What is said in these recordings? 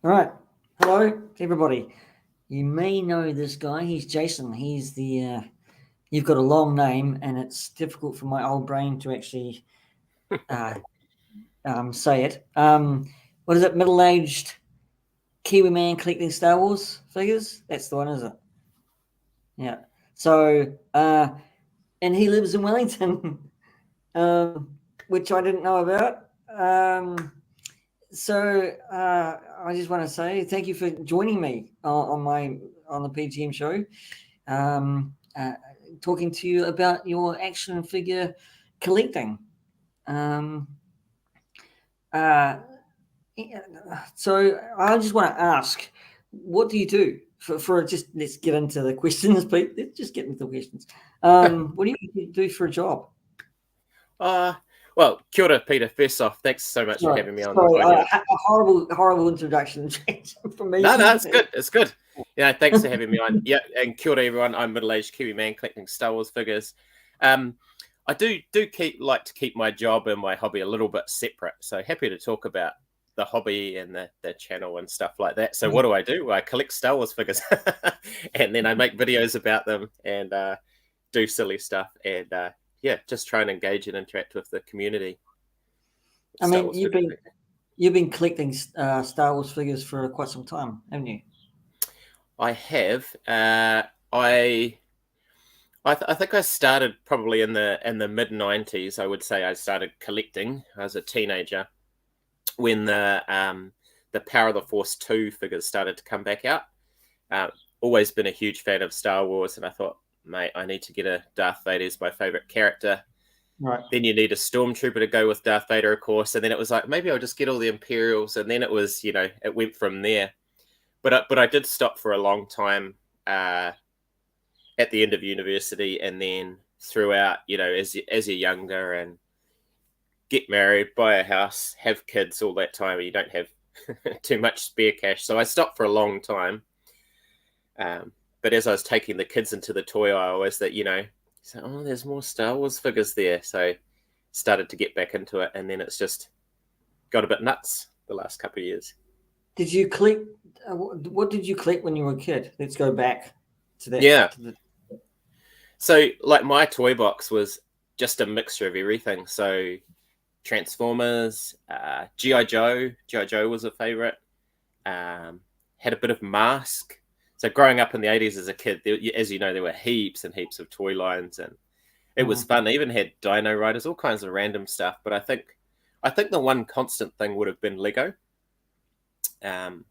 All right. Hello, everybody. You may know this guy. He's Jason. He's the. You've got a long name, and it's difficult for my old brain to actually say it. What is it? Middle-aged Kiwi man collecting Star Wars figures. That's the one, isn't it? Yeah. So, and he lives in Wellington, which I didn't know about. So I just want to say thank you for joining me on the P.G.M Show, talking to you about your action figure collecting. So I just want to ask, what do you do for just? Let's get into the questions, Pete. Let's just get into the questions. What do you do for a job? Well, kia ora, Peter. First off, thanks so much for having me on your... A horrible introduction from me. No, it's good. It's good. Yeah, thanks for having me on. Yeah, and kia ora, everyone. I'm middle-aged Kiwi man collecting Star Wars figures. I do like to keep my job and my hobby a little bit separate. So happy to talk about the hobby and the channel and stuff like that. So what do? I collect Star Wars figures, and then I make videos about them and do silly stuff and. Yeah, just try and engage and interact with the community. I mean, you've been collecting Star Wars figures for quite some time, haven't you? I have. I think I started probably in the mid '90s. I would say I started collecting. I was a teenager when the Power of the Force 2 figures started to come back out. Always been a huge fan of Star Wars, and I thought, mate, I need to get a Darth Vader as my favorite character. Right. Then you need a Stormtrooper to go with Darth Vader, of course. And then it was like, maybe I'll just get all the Imperials. And then it was, it went from there. But I did stop for a long time at the end of university, and then throughout, as you're younger and get married, buy a house, have kids, all that time, and you don't have too much spare cash. So I stopped for a long time. But as I was taking the kids into the toy aisle, was that, so, there's more Star Wars figures there. So started to get back into it. And then it's just got a bit nuts the last couple of years. Did you collect, what did you collect when you were a kid? Let's go back to that. Yeah. So like my toy box was just a mixture of everything. So Transformers, G.I. Joe. G.I. Joe was a favorite. Had a bit of Mask. So growing up in the 80s as a kid, as you know, there were heaps and heaps of toy lines, and it was fun. I even had Dino Riders, all kinds of random stuff. But I think the one constant thing would have been Lego. And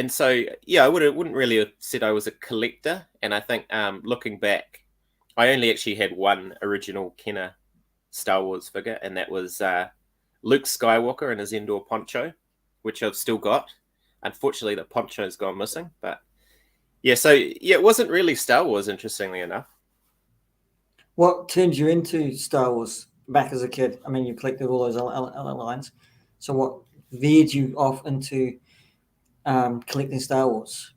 so I wouldn't really have said I was a collector. And I think looking back, I only actually had one original Kenner Star Wars figure, and that was Luke Skywalker in his Endor poncho, which I've still got. Unfortunately, the poncho's gone missing, but it wasn't really Star Wars, interestingly enough. What turned you into Star Wars back as a kid? I mean, you collected all those other lines. So what veered you off into collecting Star Wars?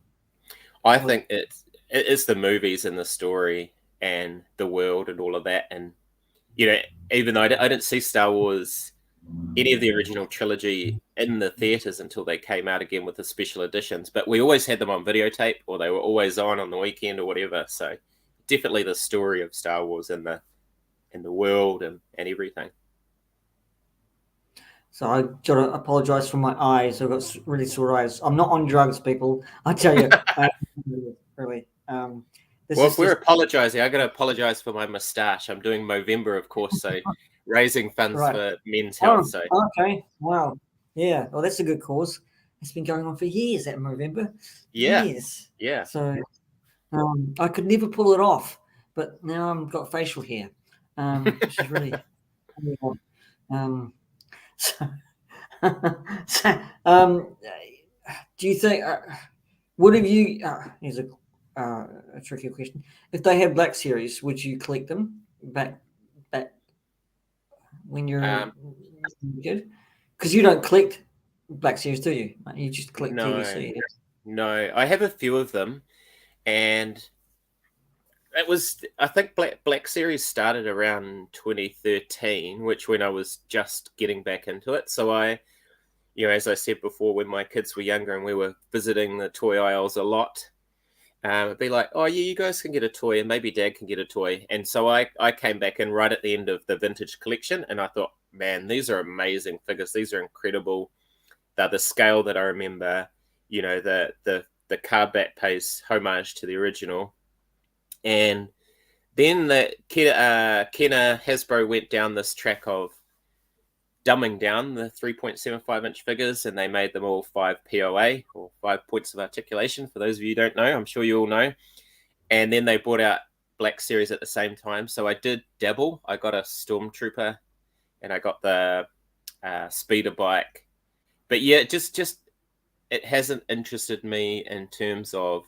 I think it's the movies and the story and the world and all of that. And, even though I didn't see Star Wars, any of the original trilogy in the theaters until they came out again with the special editions, but we always had them on videotape, or they were always on the weekend or whatever. So definitely the story of Star Wars and the world and everything. So I got to apologize for my eyes. I've got really sore eyes. I'm not on drugs, people. I tell you, really. If we're apologizing, I got to apologize for my mustache. I'm doing Movember, of course, so raising funds for men's health. So okay, wow, yeah. Well, that's a good cause. It's been going on for years. That Movember. Yeah. Years. Yeah. So I could never pull it off, but now I've got facial hair, which is really. Do you think? Would have you? Here's a tricky question. If they had Black Series, would you collect them back when you're good? Because you don't collect Black Series, do you? You just collect TVC. No, I have a few of them, and it was, I think Black Series started around 2013, which when I was just getting back into it. So I you know, as I said before, when my kids were younger and we were visiting the toy aisles a lot, it'd be like, oh yeah, you guys can get a toy and maybe dad can get a toy. And so I came back in right at the end of the vintage collection and I thought, man, these are amazing figures. These are incredible. They're the scale that I remember, you know, the card back pays homage to the original. And then Kenner Hasbro went down this track of dumbing down the 3.75 inch figures, and they made them all 5 POA, or 5 points of articulation. For those of you who don't know, I'm sure you all know. And then they brought out Black Series at the same time. So I did dabble. I got a Stormtrooper, and I got the speeder bike. But yeah, just it hasn't interested me in terms of.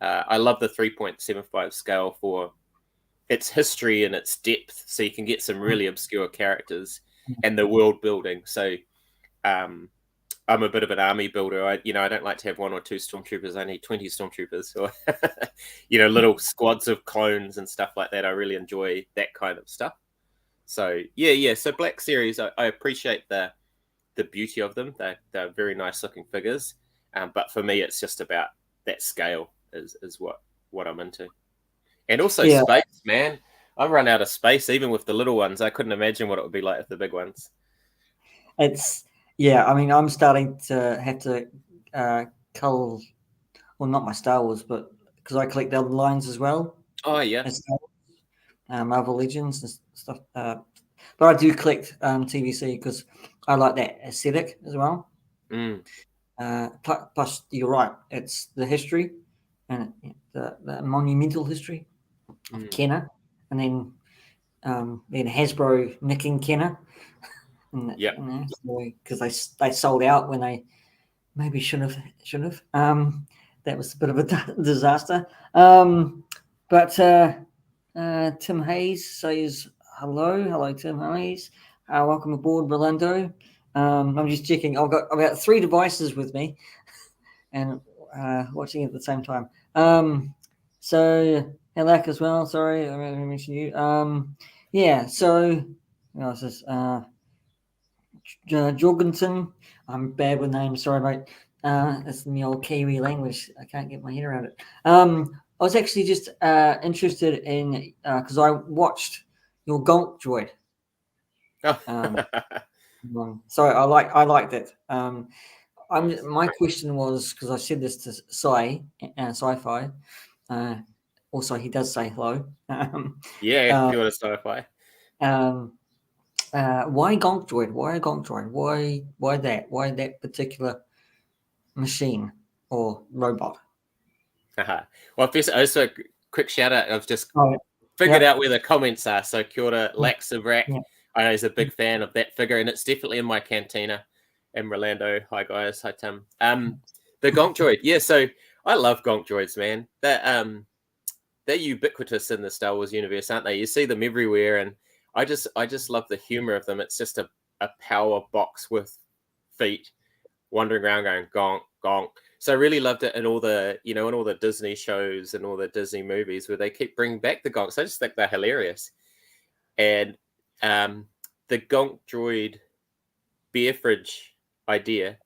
I love the 3.75 scale for its history and its depth, so you can get some really obscure characters and the world building. So I'm a bit of an army builder. I don't like to have 1 or 2 stormtroopers. I need 20 stormtroopers, or little squads of clones and stuff like that. I really enjoy that kind of stuff. So yeah. So Black Series, I appreciate the beauty of them. They're very nice looking figures, but for me, it's just about that scale is what I'm into. And also space, man. I've run out of space even with the little ones. I couldn't imagine what it would be like with the big ones. I mean, I'm starting to have to cull, well, not my Star Wars, but because I collect the other lines as well. Oh yeah, Marvel Legends and stuff. But I do collect TVC because I like that aesthetic as well. Plus, you're right. It's the history and the monumental history of Kenner, and then Hasbro nicking Kenner. Yeah, because they sold out when they maybe shouldn't have. That was a bit of a disaster. But Tim Hayes says hello, Tim Hayes. Welcome aboard, Rolando. I'm just checking. I've got about 3 devices with me, and watching at the same time. So Halak as well. Sorry, I mentioned you. Yeah. So this is Jorgensen. I'm bad with names. Sorry, mate. That's in the old Kiwi language. I can't get my head around it. I was actually just interested in because I watched your Gonk Droid. So I liked it. My question was, because I said this to Sci-Fi. Also, he does say hello. Yeah, if you want to Sci-Fi. Why Gonk Droid? Why a Gonk Droid? Why that? Why that particular machine or robot? Well, first, also a quick shout out. I've just figured out where the comments are. So kia ora, Laxavrak. Yeah. I know he's a big fan of that figure, and it's definitely in my cantina. And Rolando, hi guys, hi Tim. The Gonk Droid, yeah. So I love Gonk Droids, man. They're ubiquitous in the Star Wars universe, aren't they? You see them everywhere, and I just love the humor of them. It's just a power box with feet wandering around going gonk gonk. So I really loved it in all the in all the Disney shows and all the Disney movies where they keep bringing back the gonks. I just think they're hilarious. And the Gonk Droid beer fridge idea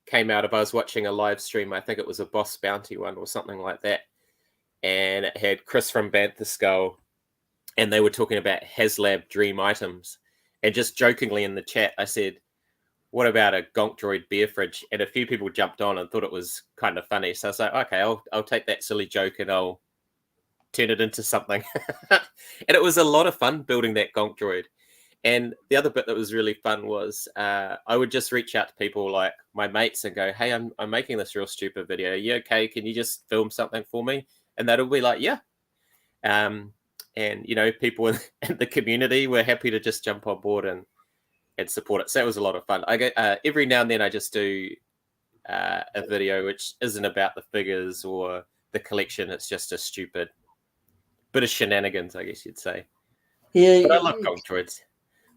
came out of, I was watching a live stream. I think it was a Boss Bounty one or something like that. And it had Chris from Bantha Skull, and they were talking about HasLab dream items. And just jokingly in the chat, I said, what about a Gonk Droid beer fridge? And a few people jumped on and thought it was kind of funny. So I was like, okay, I'll take that silly joke and I'll turn it into something. And it was a lot of fun building that Gonk Droid. And the other bit that was really fun was I would just reach out to people like my mates and go, hey, I'm making this real stupid video. Are you okay? Can you just film something for me? And they'll be like, yeah. And, people in the community were happy to just jump on board and support it. So that was a lot of fun. I get every now and then I just do a video which isn't about the figures or the collection. It's just a stupid bit of shenanigans, I guess you'd say. Yeah, but I love Gonk Droids.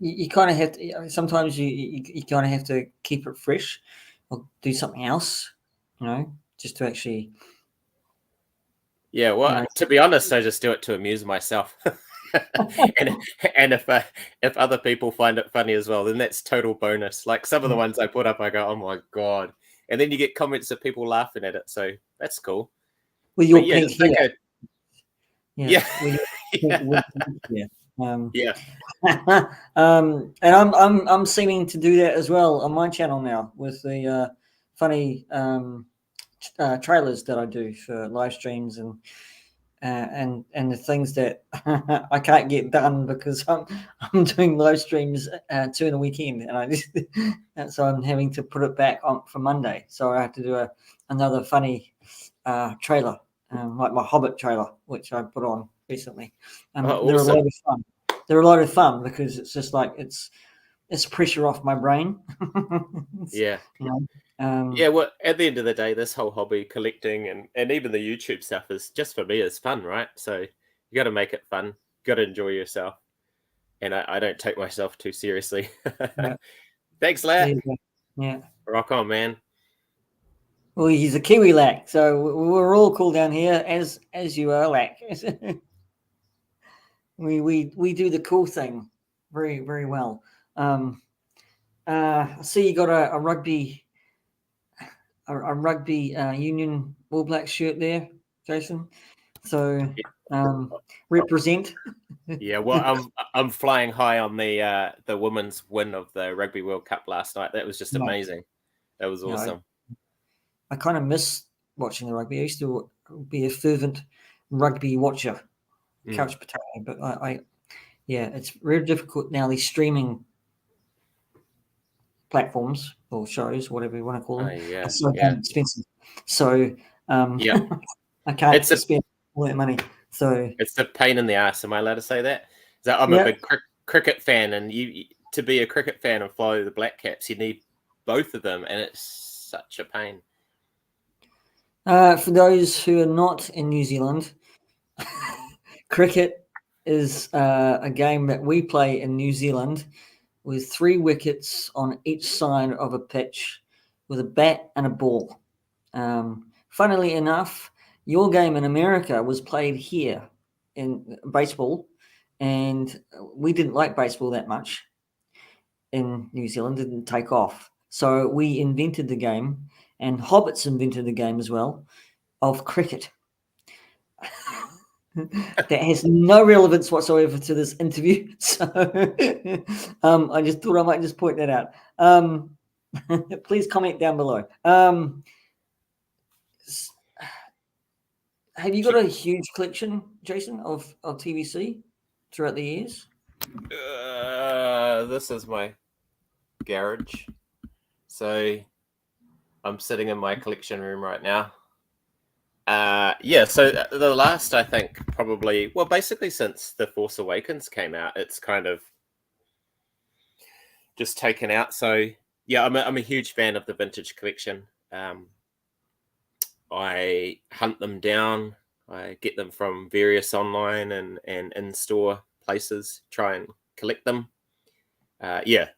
You kind of have to. Sometimes you kind of have to keep it fresh, or do something else, just to actually. Yeah, well, to be honest, I just do it to amuse myself. and if other people find it funny as well, then that's total bonus. Like some of the ones I put up, I go, oh my god, and then you get comments of people laughing at it, so that's cool. With But your yeah, pink just make hair. a Yeah. yeah With your yeah with pink hair. yeah. And I'm seeming to do that as well on my channel now with the funny trailers that I do for live streams and the things that I can't get done because I'm doing live streams 2 in a weekend, and I just and so I'm having to put it back on for Monday. So I have to do another funny trailer, like my Hobbit trailer, which I put on recently. Oh, They're a lot awesome. of fun. They're a lot of fun because it's just like it's pressure off my brain. Yeah. You know, Yeah, well, at the end of the day, this whole hobby, collecting and even the YouTube stuff is just for me is fun, right? So you got to make it fun, got to enjoy yourself, and I don't take myself too seriously. yeah, Thanks, there Lack. you go. Yeah. Rock on, man. Well, he's a Kiwi lack, so we're all cool down here, as you are lack. we do the cool thing very very well. I see you got a rugby union All Black shirt there, Jason. So represent. Yeah, well, I'm flying high on the women's win of the Rugby World Cup last night. That was just Yeah, amazing. That was you know, awesome. I kind of miss watching the rugby. I used to be a fervent rugby watcher, Mm. couch potato, but yeah, it's very difficult now. These streaming platforms or shows, whatever you want to call Oh them, are yeah, so yeah, damn expensive. So yeah. I can't It's a spend all that money. So it's a pain in the ass. Am I allowed to say that? So I'm a yeah, big cricket fan, and you to be a cricket fan and follow the Black Caps, you need both of them, and it's such a pain. for those who are not in New Zealand, cricket is a game that we play in New Zealand with 3 wickets on each side of a pitch with a bat and a ball. Funnily enough, your game in America was played here in baseball, and we didn't like baseball that much in New Zealand, didn't take off. So we invented the game, and Hobbits invented the game as well, of cricket. That has no relevance whatsoever to this interview. So I just thought I might just point that out. Please comment down below. Have you got a huge collection, Jason, of TVC throughout the years? This is my garage, so I'm sitting in my collection room right now. Yeah, so the last, I think, probably, well, basically since The Force Awakens came out, it's kind of just taken out. So yeah, I'm a huge fan of the vintage collection. I hunt them down. I get them from various online and in-store places, try and collect them. Yeah.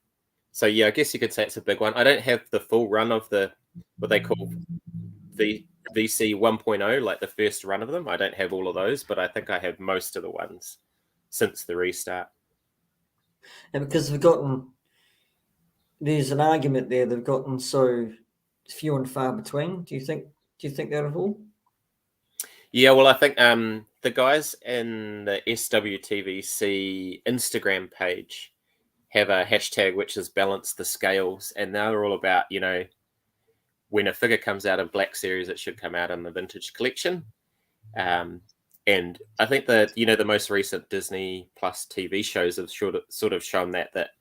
So yeah, I guess you could say it's a big one. I don't have the full run of the what they call the VC 1.0, like the first run of them. I don't have all of those, but I think I have most of the ones since the restart. And because there's an argument there, they've gotten so few and far between. Do you think that at all? Yeah, well, I think the guys in the SWTVC Instagram page have a hashtag which is balance the scales, and they're all about, when a figure comes out of Black Series, it should come out in the vintage collection. And I think that the most recent Disney Plus TV shows have sort of shown that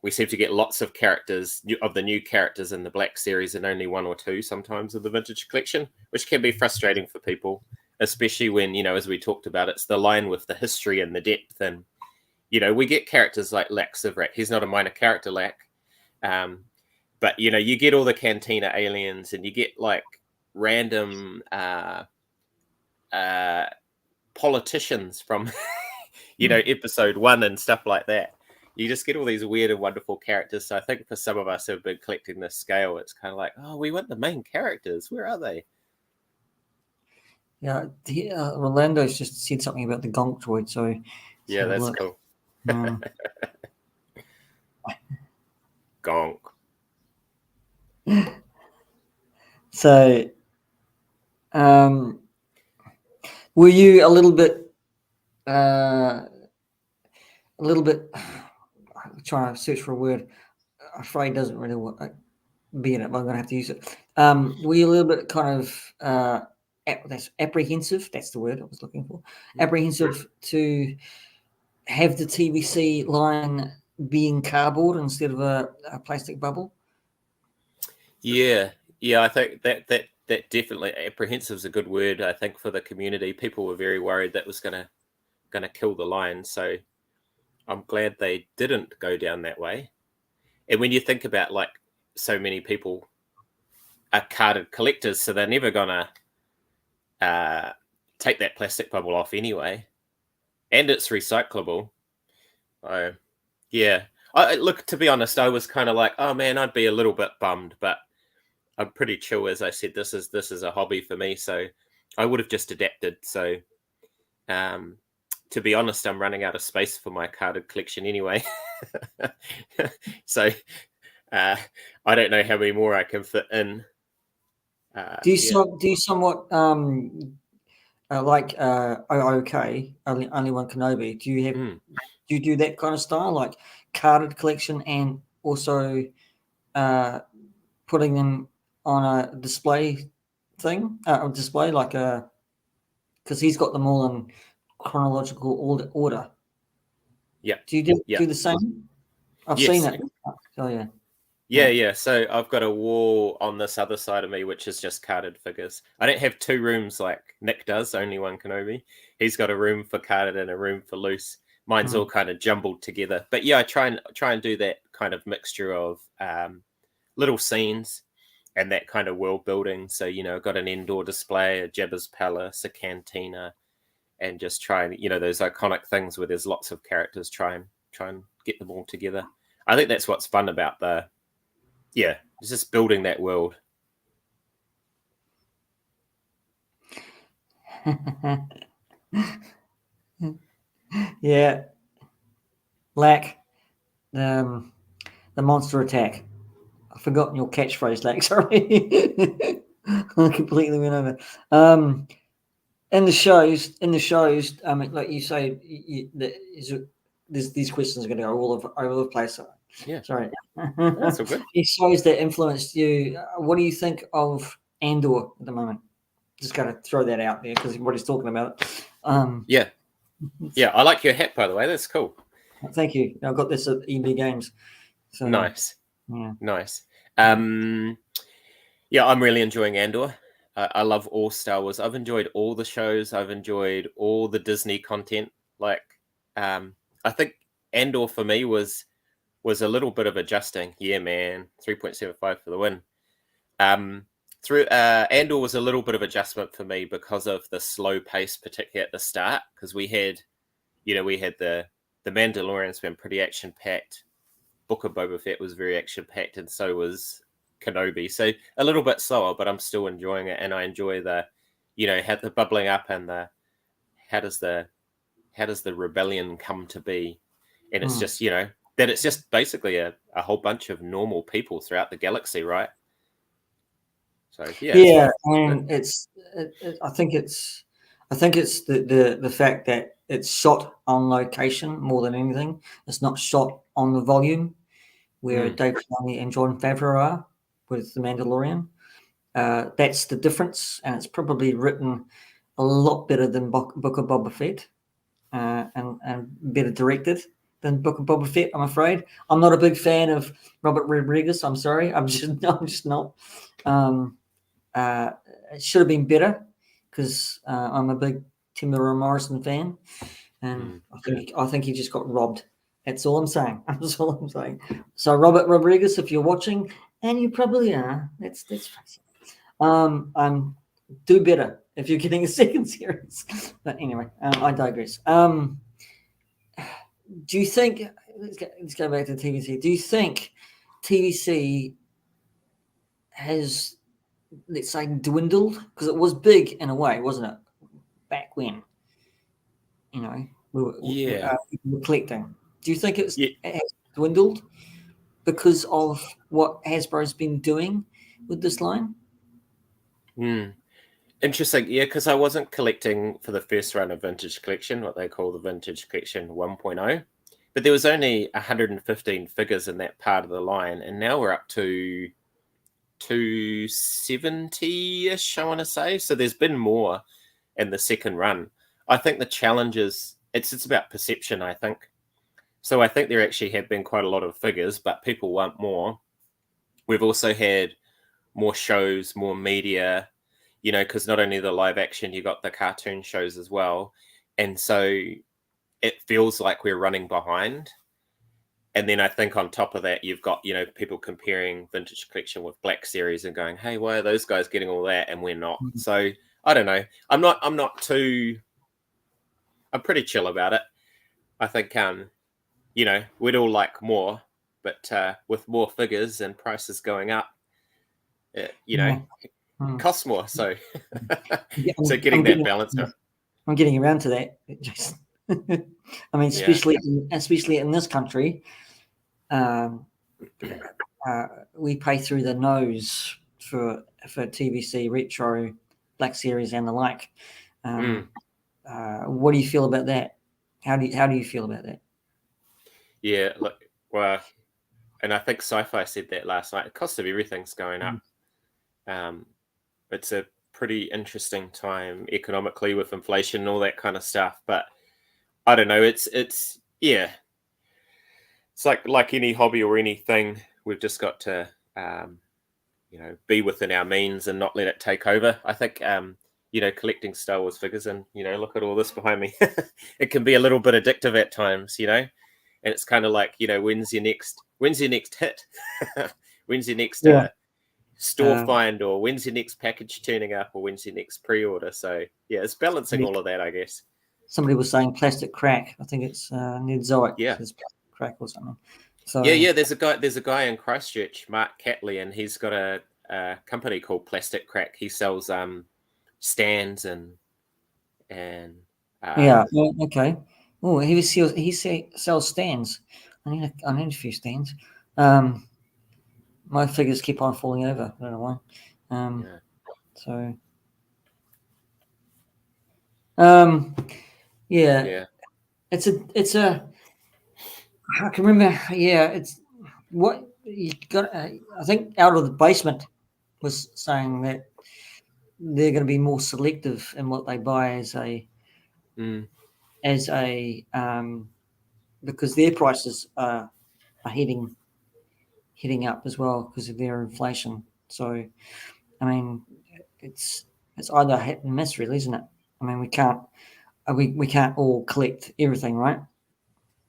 we seem to get lots of characters of the new characters in the Black Series and only 1 or 2 sometimes of the vintage collection, which can be frustrating for people, especially when as we talked about, it's the line with the history and the depth. And we get characters like Lax Sivrak. He's not a minor character, Lack. But you get all the Cantina aliens, and you get like random politicians from episode 1 and stuff like that. You just get all these weird and wonderful characters. So I think for some of us who've been collecting this scale, it's kind of like, oh, we want the main characters. Where are they? Yeah, Orlando's just said something about the gonk droid, so let's Yeah, have a that's look. cool. Mm. Gonk. So, were you a little bit, I'm trying to search for a word. Afraid doesn't really be in it, but I'm going to have to use it. Were you a little bit kind of that's apprehensive? That's the word I was looking for. Apprehensive to have the TVC line being cardboard instead of a plastic bubble? Yeah, I think that definitely, apprehensive is a good word. I think for the community, people were very worried that was gonna kill the line. So I'm glad they didn't go down that way. And when you think about, like, so many people are carded collectors, so they're never gonna take that plastic bubble off anyway, and it's recyclable. So yeah, I look, to be honest, I was kind of like, oh man, I'd be a little bit bummed, but I'm pretty chill. As I said, this is a hobby for me, so I would have just adapted. So to be honest, I'm running out of space for my carded collection anyway. So I don't know how many more I can fit in. Do you Yeah. do you somewhat like OK, only one Kenobi? Do you have Mm. do you do that kind of style, like carded collection and also putting them on a display thing, a display like a, because he's got them all in chronological order. Yeah. Do you Yeah. do the same? I've seen Yes. it. Oh yeah. Yeah. So I've got a wall on this other side of me, which is just carded figures. I don't have two rooms like Nick does, only one Kenobi. He's got a room for carded and a room for loose. Mine's all kind of jumbled together. But yeah, I try and do that kind of mixture of little scenes and that kind of world building. So, I've got an indoor display, a Jabba's Palace, a cantina, and just try and, those iconic things where there's lots of characters, try and get them all together. I think that's what's fun about it's just building that world. Yeah. Lack. The monster attack. I've forgotten your catchphrase, Lack. Sorry. I completely went over. In the shows, I mean, like you say, these questions are going to go all over the place. Yeah. Sorry. That's all good. These shows that influenced you. What do you think of Andor at the moment? Just got to throw that out there because everybody's talking about it. Yeah. I like your hat, by the way. That's cool. Thank you. I got this at EB Games. So, Nice. Yeah. Nice. Yeah, I'm really enjoying Andor. I love all Star Wars. I've enjoyed all the shows. I've enjoyed all the Disney content. Like, I think Andor for me was a little bit of adjusting. Yeah, man, 3.75 for the win. Through Andor was a little bit of adjustment for me because of the slow pace, particularly at the start. Because we had the Mandalorian's been pretty action packed. Book of Boba Fett was very action packed, and so was Kenobi. So a little bit slower, but I'm still enjoying it, and I enjoy the, how the bubbling up and the how does the rebellion come to be, and it's just that it's just basically a whole bunch of normal people throughout the galaxy, right? So yeah. I mean, I think it's the fact that it's shot on location more than anything. It's not shot on the volume where Dave Filoni and Jon Favreau are with The Mandalorian. That's the difference, and it's probably written a lot better than Book of Boba Fett, and better directed than Book of Boba Fett. I'm afraid I'm not a big fan of Robert Rodriguez. I'm sorry, I'm just not. It should have been better because I'm a big Temuera Morrison fan, and I think he just got robbed. That's all I'm saying. That's all I'm saying. So Robert Rodriguez, if you're watching, and you probably are, let's face it. Do better if you're getting a second series. But anyway, I digress. Do you think? Let's go back to TVC. Do you think TVC has, let's say, dwindled? Because it was big in a way, wasn't it? back when, we were, Yeah. we were collecting. Do you think it Yeah. has dwindled because of what Hasbro's been doing with this line? Interesting. Yeah, because I wasn't collecting for the first run of Vintage Collection, what they call the Vintage Collection 1.0. But there was only 115 figures in that part of the line, and now we're up to 270-ish, I want to say. So there's been more in the second run. I think the challenge is it's about perception, I think. So I think there actually have been quite a lot of figures, but people want more. We've also had more shows, more media, because not only the live action, you got the cartoon shows as well. And so it feels like we're running behind. And then I think on top of that, you've got, people comparing Vintage Collection with Black Series and going, hey, why are those guys getting all that and we're not? Mm-hmm. So I don't know. I'm pretty chill about it. I think, we'd all like more, but with more figures and prices going up, it costs more. So, so getting that balance up. I'm getting around to that, Jason. I mean, especially in this country, we pay through the nose for TVC, retro, Black Series, and the like. What do you feel about that? How do you feel about that? Yeah, look, well, and I think Sci-Fi said that last night. The cost of everything's going up. It's a pretty interesting time economically with inflation and all that kind of stuff. But I don't know. It's like any hobby or anything. We've just got to be within our means and not let it take over. I think collecting Star Wars figures and look at all this behind me. It can be a little bit addictive at times, and it's kind of like when's your next hit? When's your next store find, or when's your next package turning up, or when's your next pre-order? So yeah, it's balancing all of that, I guess. Somebody was saying plastic crack. I think it's Ned Zoic. Yeah, plastic crack or something. So yeah. There's a guy in Christchurch, Mark Catley, and he's got a company called Plastic Crack. He sells stands and okay. Oh, he sells stands. I need a few stands. My figures keep on falling over. I don't know why. So it's a I can remember. Yeah, it's what you got. I think Out of the Basement was saying that they're going to be more selective in what they buy as a because their prices are heading up as well because of their inflation. So, I mean, it's either hit and miss, really, isn't it? I mean, we can't all collect everything, right?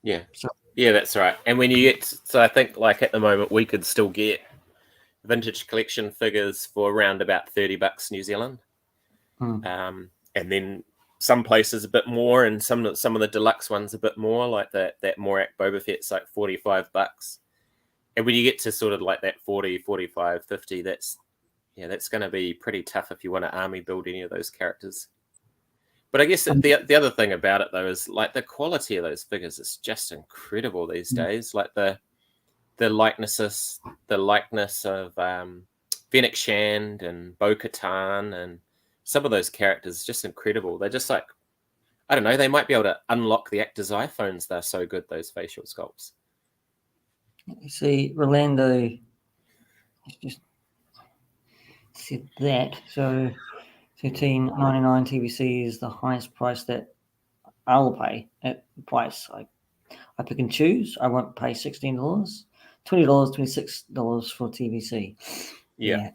Yeah. So yeah, that's right. And when you I think like at the moment we could still get Vintage Collection figures for around about $30 New Zealand. And then some places a bit more, and some of the deluxe ones a bit more, like that Morak Boba Fett's like $45. And when you get to sort of like that 40, 45, 50, that's going to be pretty tough if you want to army build any of those characters. But I guess the other thing about it though is like the quality of those figures is just incredible these days. Like the likeness of Fennec Shand and Bo-Katan and some of those characters just incredible. They're just like, I don't know, they might be able to unlock the actors' iPhones. They're so good, those facial sculpts. You see, Rolando just said that. So $13.99 TVC is the highest price that I'll pay at the price. I pick and choose. I won't pay $16, $20, $26 for TVC. Yeah,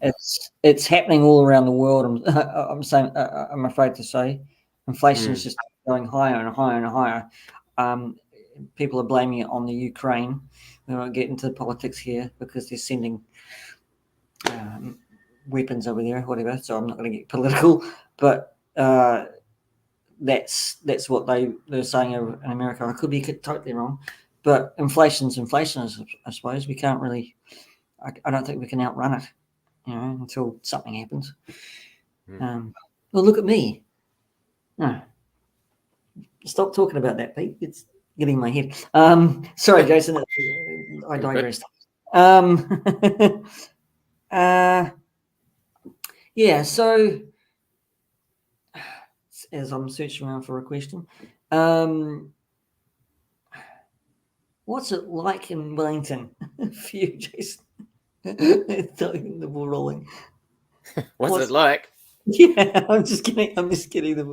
it's happening all around the world. I'm afraid to say, inflation is just going higher and higher and higher. People are blaming it on the Ukraine. We won't get into politics here because they're sending weapons over there, whatever. So I'm not going to get political, but that's what they're saying in America. I could be totally wrong, but inflation's inflation. I suppose we can't really. I don't think we can outrun it. Until something happens. Well, look at me. No. Stop talking about that, Pete. It's getting in my head. Sorry, Jason. I digressed. Yeah, so as I'm searching around for a question, what's it like in Wellington for you, Jason? The ball rolling. What's it like? Yeah, I'm just kidding.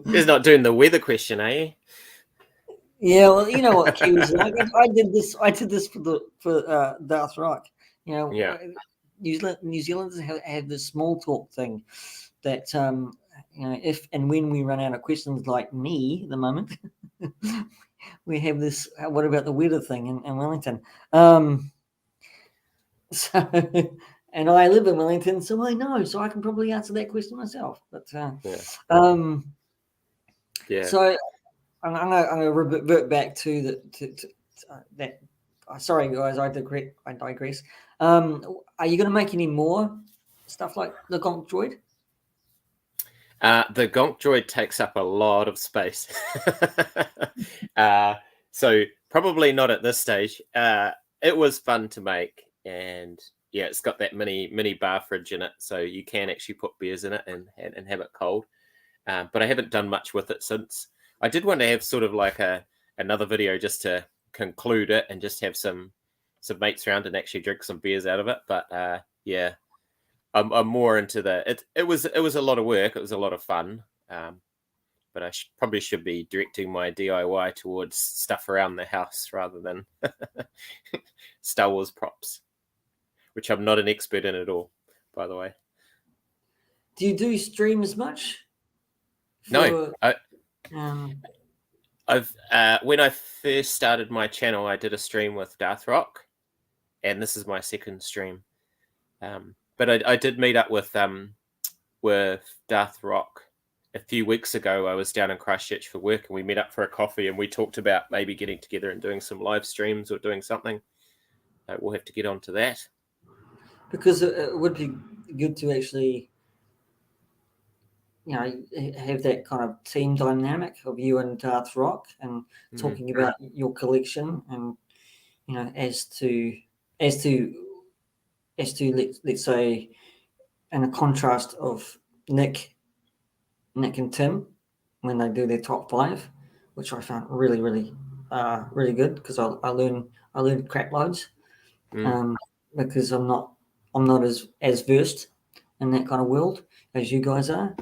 He's not doing the weather question, are you? Yeah, well, you know what Kiwis like. I did this for Darth Rock. You know, Yeah. New Zealanders have this small talk thing that you know, if and when we run out of questions like me at the moment, we have this. What about the weather thing in Wellington? So, and I live in Wellington, so I know, so I can probably answer that question myself. But yeah. So I'm gonna revert back to that. Sorry, guys, I digress. Are you gonna make any more stuff like the Gonk Droid? The Gonk Droid takes up a lot of space. So probably not at this stage. It was fun to make, and yeah, it's got that mini bar fridge in it, so you can actually put beers in it and have it cold. But I haven't done much with it since. I did want to have sort of like another video just to conclude it and just have some mates around and actually drink some beers out of it. But yeah, I'm more into it was a lot of work. It was a lot of fun. But I probably should be directing my DIY towards stuff around the house rather than Star Wars props, which I'm not an expert in at all, by the way. Do you do streams much? No, I've when I first started my channel, I did a stream with Darth Rock, and this is my second stream. But I did meet up with Darth Rock a few weeks ago. I was down in Christchurch for work, and we met up for a coffee, and we talked about maybe getting together and doing some live streams or doing something. We'll have to get on to that. Because it would be good to actually, you know, have that kind of team dynamic of you and Darth Rock and talking about your collection, and you know, as to let's say, in a contrast of Nick and Tim when they do their top 5, which I found really good, because I learned crap loads, because I'm not as versed in that kind of world as you guys are.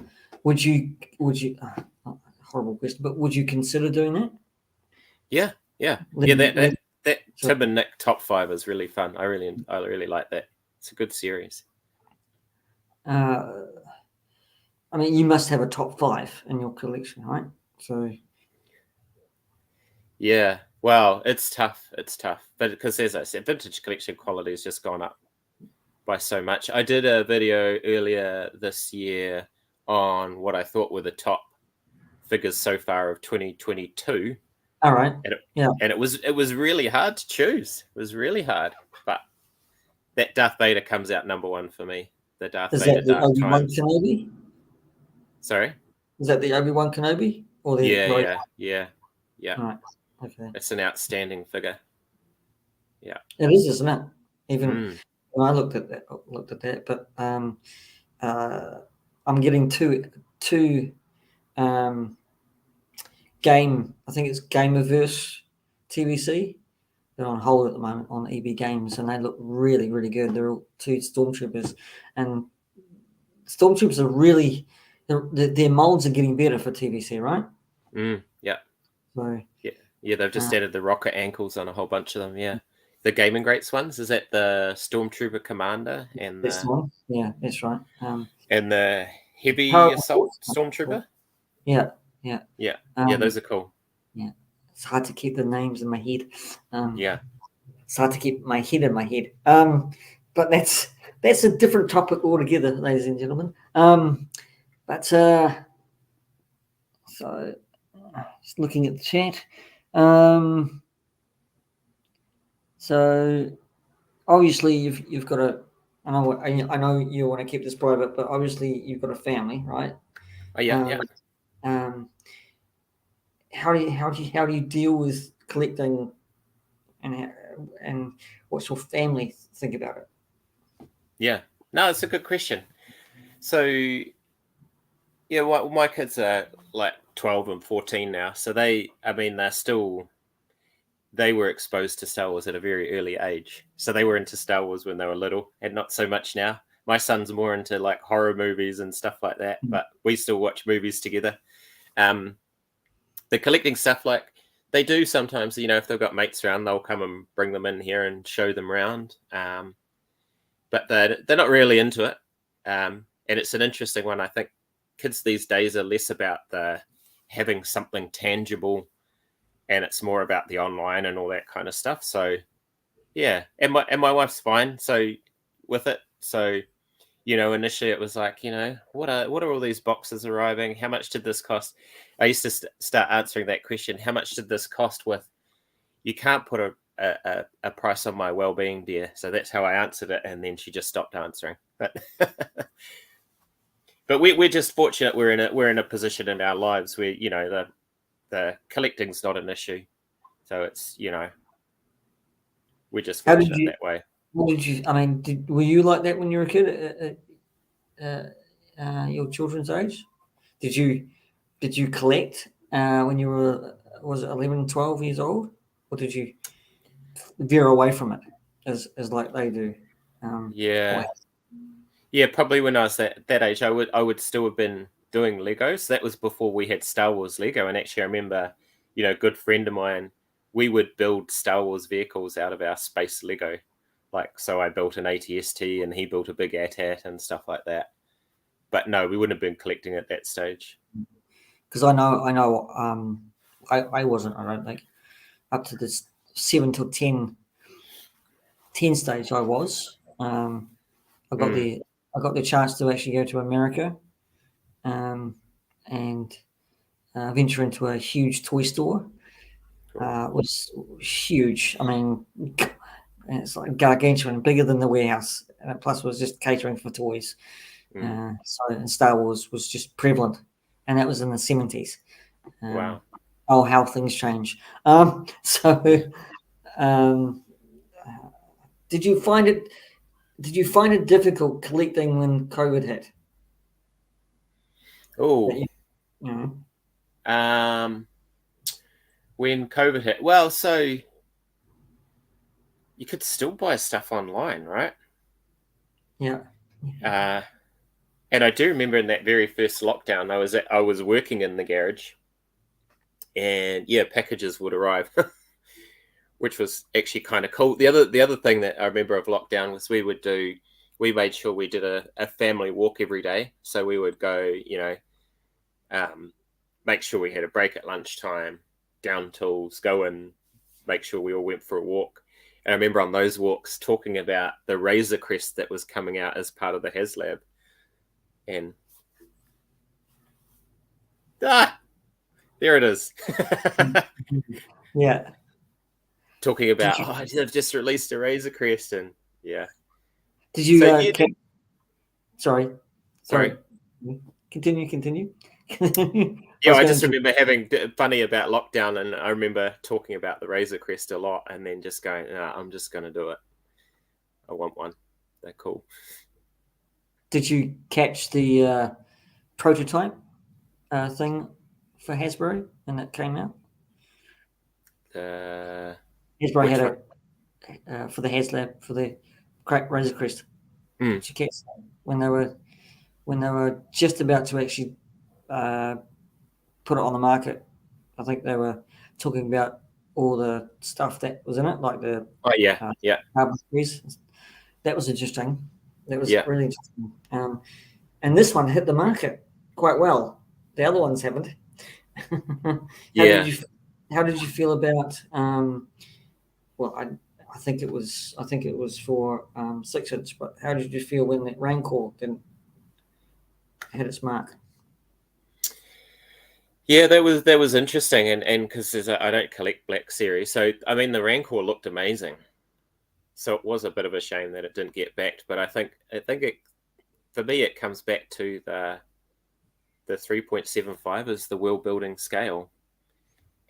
Would you horrible question, but would you consider doing that? Yeah. That Tim and Nick top 5 is really fun. I really like that. It's a good series. I mean, you must have a top 5 in your collection, right? So yeah, well, it's tough, but because as I said, vintage collection quality has just gone up by so much. I did a video earlier this year on what I thought were the top figures so far of 2022. All right. And it was really hard to choose. It was really hard, but that Darth Vader comes out number 1 for me. The Darth Vader Dark Times. Kenobi? Sorry? Is that the Obi-Wan Kenobi? Or the Yeah. Right. Okay. It's an outstanding figure. Yeah. It is, isn't it? Even when I looked at that, but I'm getting two game. I think it's Gameverse TVC. They're on hold at the moment on EB Games, and they look really good. They're all 2 Stormtroopers, and Stormtroopers are really their molds are getting better for TVC, right? Yeah. So yeah, they've just added the rocket ankles on a whole bunch of them. Yeah, the Gaming Greats ones. Is that the Stormtrooper Commander and this one? Yeah, that's right. And the Heavy Assault Stormtrooper. Yeah. Those are cool. Yeah, it's hard to keep the names in my head. It's hard to keep my head in my head. But that's a different topic altogether, ladies and gentlemen. But so just looking at the chat. So obviously you've got a. I know you want to keep this private, but obviously you've got a family, right? Oh yeah. how do you deal with collecting, and what's your family think about it? Yeah, no, it's a good question. So yeah, well, my kids are like 12 and 14 now, so they were exposed to Star Wars at a very early age. So they were into Star Wars when they were little, and not so much now. My son's more into like horror movies and stuff like that, but we still watch movies together. The collecting stuff, like they do sometimes, if they've got mates around, they'll come and bring them in here and show them around. But they're not really into it. And it's an interesting one. I think kids these days are less about having something tangible, and it's more about the online and all that kind of stuff. So yeah, and my wife's fine with it. So initially it was like, what are all these boxes arriving? How much did this cost? I used to start answering that question. How much did this cost? With, you can't put a price on my well-being, dear. So that's how I answered it, and then she just stopped answering. But but we're just fortunate. We're in a position in our lives where the collecting's not an issue. So it's we're just fortunate that way. What did you? I mean, were you like that when you were a kid at your children's age? Did you collect when you were, was it 11, 12 years old, or did you veer away from it as like they do? Yeah, probably when I was that age, I would still have been doing Legos. That was before we had Star Wars Lego, and actually I remember, a good friend of mine, we would build Star Wars vehicles out of our space Lego. Like, so I built an AT-ST and he built a big AT-AT and stuff like that. But no, we wouldn't have been collecting at that stage. Because I know, I wasn't, I don't think, up to this 7 till 10 stage I was. I got the chance to actually go to America, and venture into a huge toy store. Cool. It was huge. I mean, it's like gargantuan, bigger than the warehouse. And plus, it was just catering for toys. And Star Wars was just prevalent, and that was in the 70s. Wow. Oh, how things change. Did you find it difficult collecting when COVID hit? Oh, when COVID hit, well, so you could still buy stuff online, right? Yeah. And I do remember in that very first lockdown, I was working in the garage, and yeah, packages would arrive, which was actually kind of cool. The other thing that I remember of lockdown was we made sure we did a family walk every day. So we would go, make sure we had a break at lunchtime, down tools, go and make sure we all went for a walk. And I remember on those walks talking about the Razor Crest that was coming out as part of the HasLab. And there it is. Yeah. Talking about, they've just released a Razor Crest, and yeah. Did you? Sorry. Continue. Yeah, I just remember having funny about lockdown, and I remember talking about the Razor Crest a lot, and then just going, "No, I'm just going to do it. I want one. They're cool." Did you catch the prototype thing for Hasbro when it came out? Hasbro had a for the HasLab, for the Razor Crest. Did you catch that when they were just about to actually put it on the market? I think they were talking about all the stuff that was in it, like the carbon freeze. That was interesting. That was really interesting. And this one hit the market quite well. The other ones haven't. How did you feel about? Well, I think it was for 6-inch. But how did you feel when that Rancor didn't hit its mark? Yeah, that was interesting, and because I don't collect Black Series, so I mean the Rancor looked amazing. So it was a bit of a shame that it didn't get backed, but I think it, for me, it comes back to the 3.75 is the world building scale.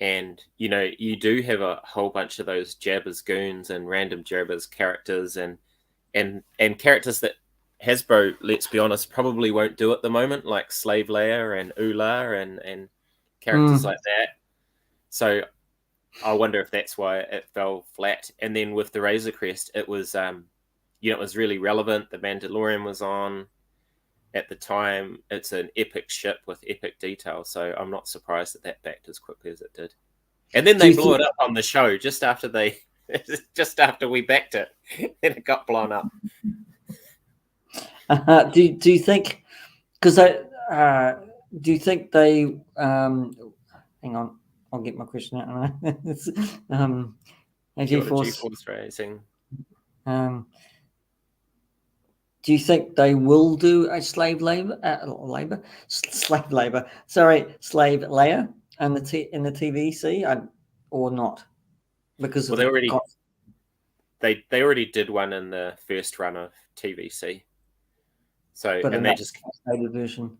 And you do have a whole bunch of those Jabbers goons and random Jabbers characters and characters that Hasbro, let's be honest, probably won't do at the moment, like Slave Leia and Ula and characters like that. So I wonder if that's why it fell flat. And then with the Razor Crest, it was it was really relevant. The Mandalorian was on at the time. It's an epic ship with epic detail, so I'm not surprised that backed as quickly as it did. And then they blew it up on the show just after we backed it, and it got blown up. Do you think? Because do you think they? Hang on, I'll get my question out. GeForce Racing. Do you think they will do a slave Leia in the TVC or not? Because they already did one in the first run of TVC. So but and they just updated version.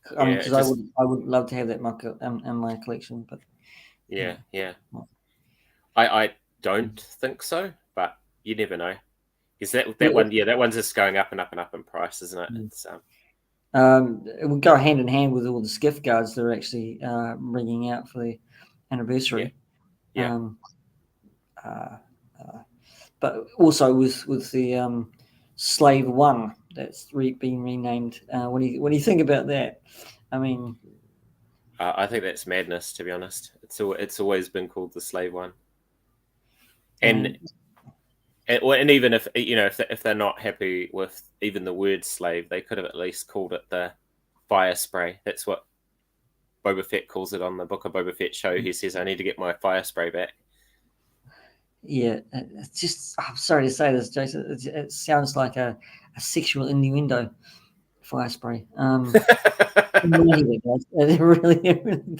Because I would love to have that in my collection, but yeah. I don't think so, but you never know. Is that one? Yeah, that one's just going up and up and up in price, isn't it? It's, it would go hand in hand with all the skiff guards that are actually bringing out for the anniversary. Yeah. But also with the Slave One that's been renamed. What do you think about that? I mean, I think that's madness, to be honest. It's always been called the Slave One, and even if if they're not happy with even the word slave, they could have at least called it the fire spray. That's what Boba Fett calls it on the Book of Boba Fett show. He says, "I need to get my fire spray back." Yeah, it's just. I'm sorry to say this, Jason. It sounds like a sexual innuendo. Fire spray. It really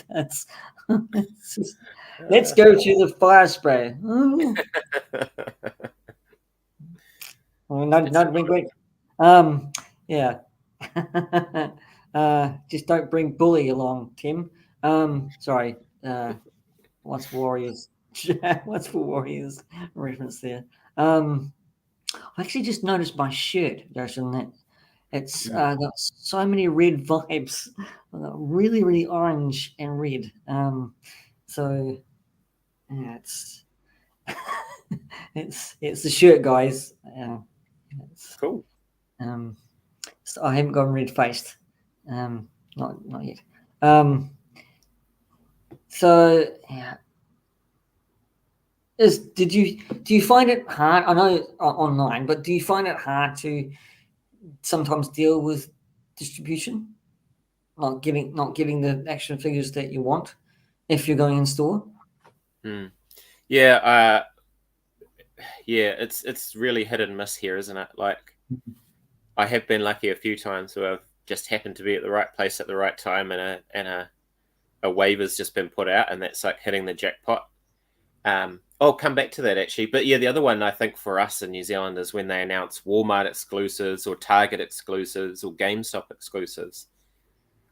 does. Let's go to the fire spray. Not wink, wink. Yeah. Just don't bring bully along, Tim. Sorry. What's for Warriors? What's for Warriors reference there? I actually just noticed my shirt, Jason, that it's got so many red vibes. Really, really orange and red. So yeah, it's the shirt, guys. Cool. So I haven't gone red faced. Not yet. So yeah. Do you find it hard? I know online, but do you find it hard to sometimes deal with distribution, not getting the action figures that you want if you're going in store? Yeah, it's really hit and miss here, isn't it? Like, I have been lucky a few times where I've just happened to be at the right place at the right time, and a waiver's just been put out, and that's like hitting the jackpot. I'll come back to that actually, but yeah, the other one I think for us in New Zealand is when they announce Walmart exclusives or Target exclusives or GameStop exclusives.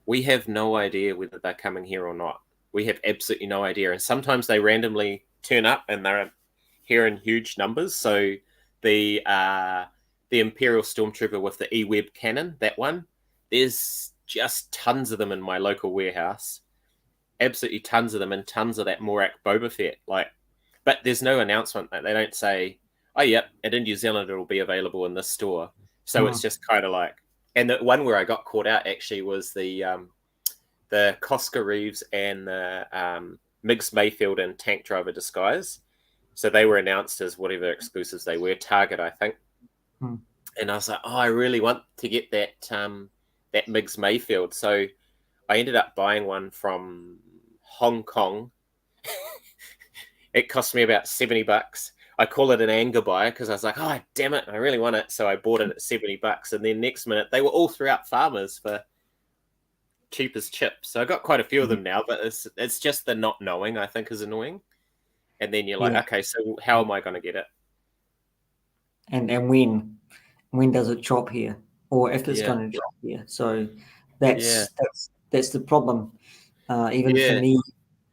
We have no idea whether they're coming here or not. We have absolutely no idea, and sometimes they randomly turn up and they're here in huge numbers. So the Imperial Stormtrooper with the E-Web cannon, that one, there's just tons of them in my local warehouse. Absolutely tons of them, and tons of that Morak Boba Fett. But there's no announcement. They don't say, "Oh, yep, and in New Zealand it'll be available in this store." So it's just kind of like. And the one where I got caught out actually was the Cosca Reeves and the Migs Mayfield and Tank Driver Disguise. So they were announced as whatever exclusives they were, Target, I think. And I was like, oh, I really want to get that Migs Mayfield. So I ended up buying one from Hong Kong. It cost me about $70. I call it an anger buy because I was like, oh, damn it, I really want it. So I bought it at $70. And then next minute, they were all throughout Farmers for cheap as chips. So I got quite a few of them now, but it's just the not knowing, I think, is annoying. And then you're like, okay, so how am I going to get it? And when does it drop here? Or if it's going to drop here. So that's the problem. Even for me,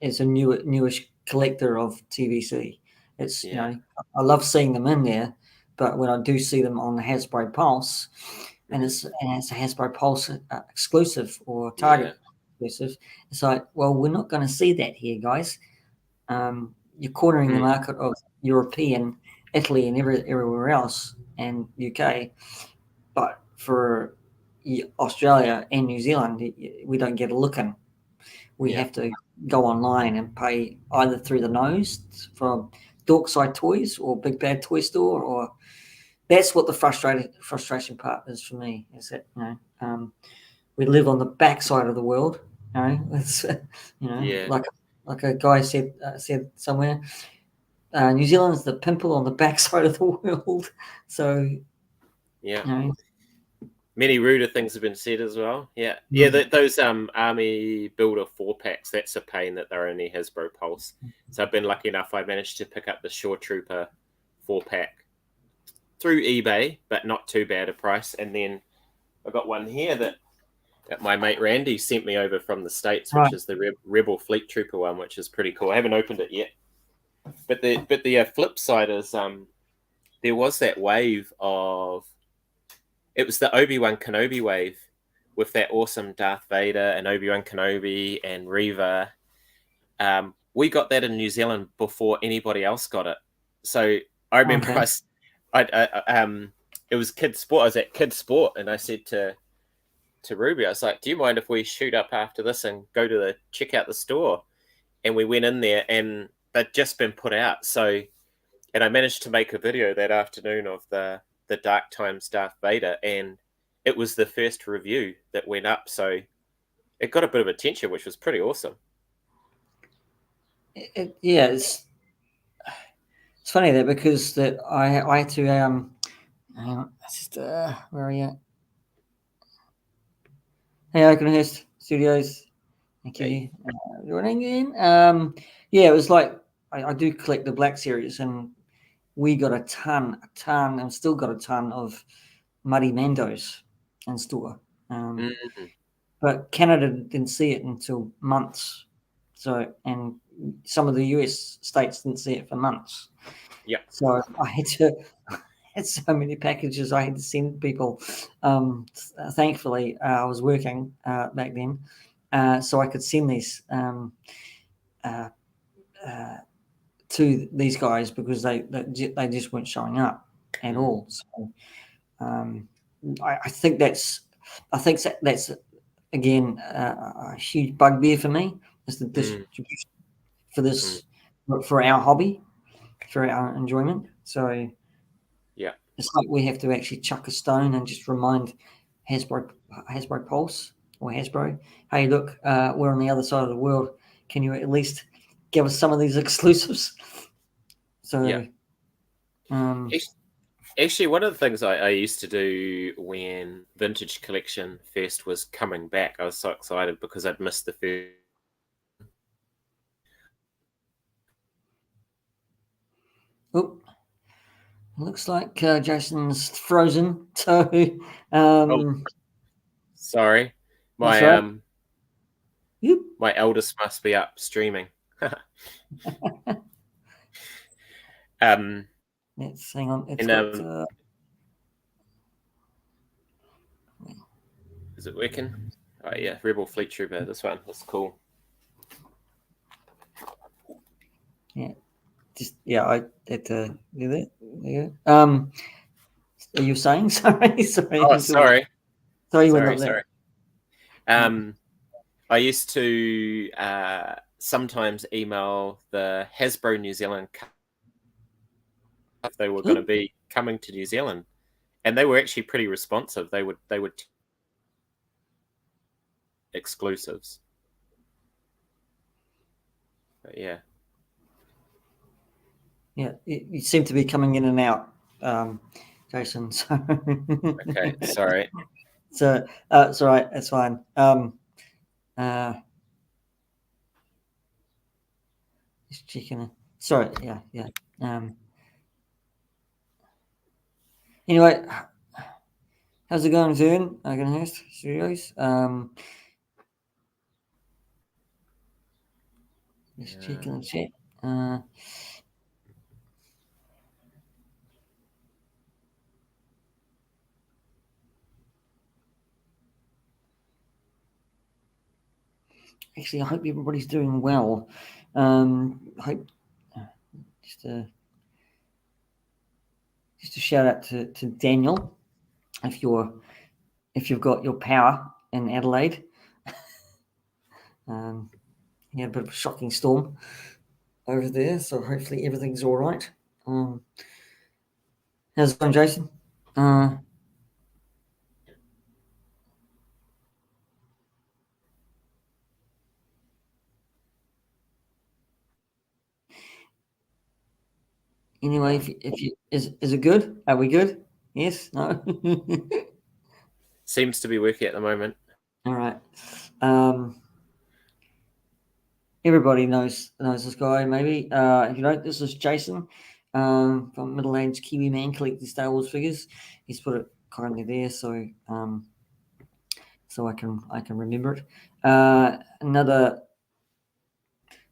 as a newish collector of TVC. It's Yeah. I love seeing them in there, but when I do see them on the Hasbro Pulse, and it's a Hasbro Pulse exclusive or Target exclusive, it's like, well, we're not going to see that here, guys. You're cornering the market of European, Italy, and everywhere else, and UK, but for Australia and New Zealand, we don't get a look in. We have to go online and pay either through the nose from Dorkside Toys or Big Bad Toy Store, or that's what the frustration part is for me. Is that we live on the backside of the world. It's like a guy said somewhere. New Zealand's the pimple on the backside of the world. So many ruder things have been said as well. Those Army Builder 4-packs, that's a pain that they're only Hasbro Pulse. So I've been lucky enough I managed to pick up the Shore Trooper 4-pack through eBay, but not too bad a price. And then I got one here that my mate Randy sent me over from the States, which is the Rebel Fleet Trooper one, which is pretty cool. I haven't opened it yet. But the flip side is there was that wave of, it was the Obi-Wan Kenobi wave with that awesome Darth Vader and Obi-Wan Kenobi and Reva. We got that in New Zealand before anybody else got it. So I remember it was Kids Sport. I was at Kids Sport and I said to Ruby, I was like, do you mind if we shoot up after this and go to check out the store? And we went in there and they'd just been put out. So, and I managed to make a video that afternoon of the Dark Times Darth Vader, and it was the first review that went up. So it got a bit of attention, which was pretty awesome. It's funny there because that I had to where are you? Hey, Oakenhurst Studios. Thank you. Running in. It was like I do collect the Black Series, and we got a ton, and still got a ton of Muddy Mandos in store. But Canada didn't see it until months. So, and some of the US states didn't see it for months. Yeah. So I had so many packages I had to send people. Thankfully, I was working back then, so I could send these to these guys because they just weren't showing up at all. So I think that's again a huge bugbear for me, is the distribution for this for our hobby, for our enjoyment. So it's like we have to actually chuck a stone and just remind Hasbro Pulse or Hasbro, hey, look, we're on the other side of the world. Can you at least give us some of these exclusives? So, actually, one of the things I used to do when Vintage Collection Fest was coming back, I was so excited because I'd missed the first. Oh, looks like Jason's frozen. So, sorry, my my eldest must be up streaming. Let's hang on. It's got, is it working? Oh yeah, Rebel Fleet Trooper. This one, that's cool. Yeah, I had to do that. There you go. Are you saying sorry? Sorry. Oh, sorry. Sorry. I used to sometimes email the Hasbro New Zealand if they were going to be coming to New Zealand, and they were actually pretty responsive. They would exclusives. But yeah, you seem to be coming in and out, Jason. So okay, sorry. So it's all right. It's fine. Just checking. Sorry. Yeah. Anyway, how's it going, Vern? Oakenhurst Studios. Just checking the chat. Uh, Actually, I hope everybody's doing well. I hope just a shout out to Daniel if you've got your power in Adelaide. He had a bit of a shocking storm over there, so hopefully everything's all right. How's it going, Jason? Anyway, if you is it good? Are we good? Yes? No? Seems to be working at the moment. All right. Everybody knows this guy, maybe. If you don't, this is Jason from middle-aged Kiwi man collecting Star Wars figures. He's put it kindly there, so I can remember it. Another,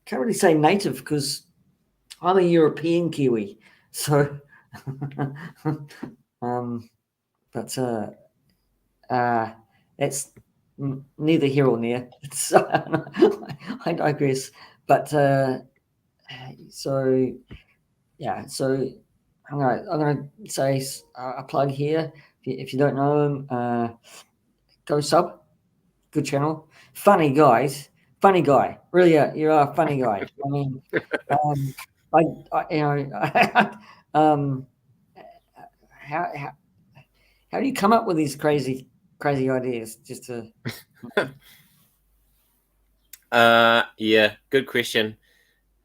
can't really say native because I'm a European Kiwi, so but that's neither here or there. So, I digress. But so yeah, so I'm gonna say a plug here. If you don't know him, go sub. Good channel. Funny guys. Funny guy. Really, you are a funny guy. I mean, I you know, how how do you come up with these crazy ideas? Just to Yeah, good question.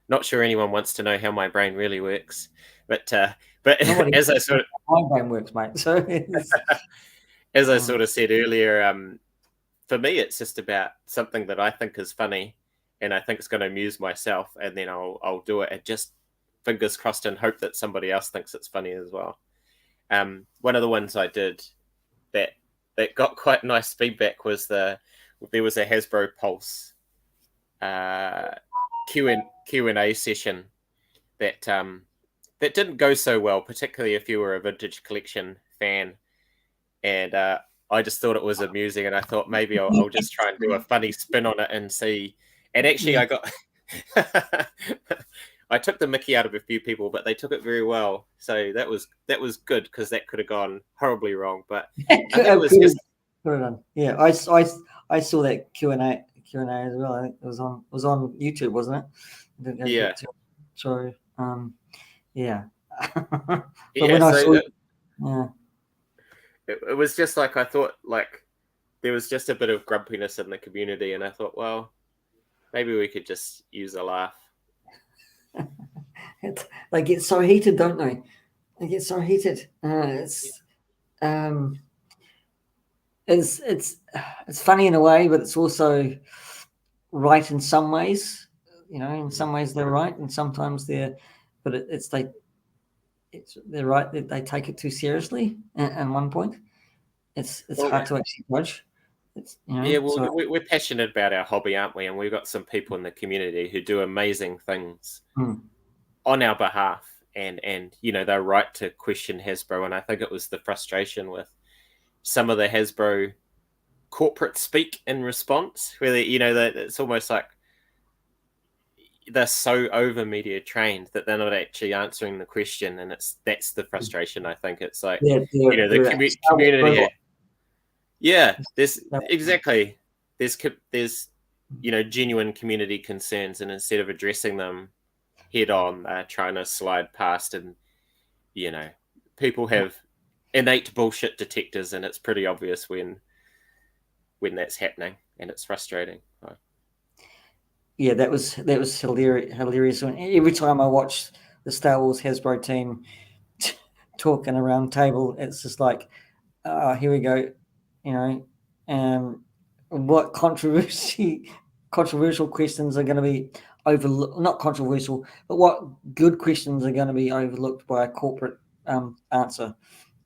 Not sure anyone wants to know how my brain really works, but as I sort of my brain works, mate. So as I sort of said earlier, for me, it's just about something that I think is funny, and I think it's going to amuse myself, and then I'll do it, and just fingers crossed and hope that somebody else thinks it's funny as well. One of the ones I did that got quite nice feedback was there was a Hasbro Pulse Q&A session that that didn't go so well, particularly if you were a vintage collection fan. And I just thought it was amusing, and I thought maybe I'll just try and do a funny spin on it and see. And actually, I got I took the Mickey out of a few people, but they took it very well. So that was good because that could have gone horribly wrong. But I think it was just yeah. I saw that Q&A as well. I think it was on YouTube, wasn't it? Yeah. So yeah. But Yeah, when I so saw yeah. It was just like I thought, like there was just a bit of grumpiness in the community, and I thought, well, maybe we could just use a laugh. They get so heated, don't they? They get so heated. It's funny in a way, but it's also right in some ways. You know, in some ways they're right, and sometimes they're, but they're right that they take it too seriously. At one point, it's hard to actually judge. Yeah, well, we're passionate about our hobby, aren't we? And we've got some people in the community who do amazing things on our behalf, and they're right to question Hasbro. And I think it was the frustration with some of the Hasbro corporate speak in response, where it's almost like they're so over media trained that they're not actually answering the question, and that's the frustration. I think it's like the community. Yeah, there's genuine community concerns, and instead of addressing them head on, trying to slide past, and people have innate bullshit detectors, and it's pretty obvious when that's happening, and it's frustrating. Yeah, that was hilarious. Every time I watch the Star Wars Hasbro team talking around table, it's just like, here we go, what controversial questions are going to be overlooked? Not controversial, but what good questions are going to be overlooked by a corporate answer?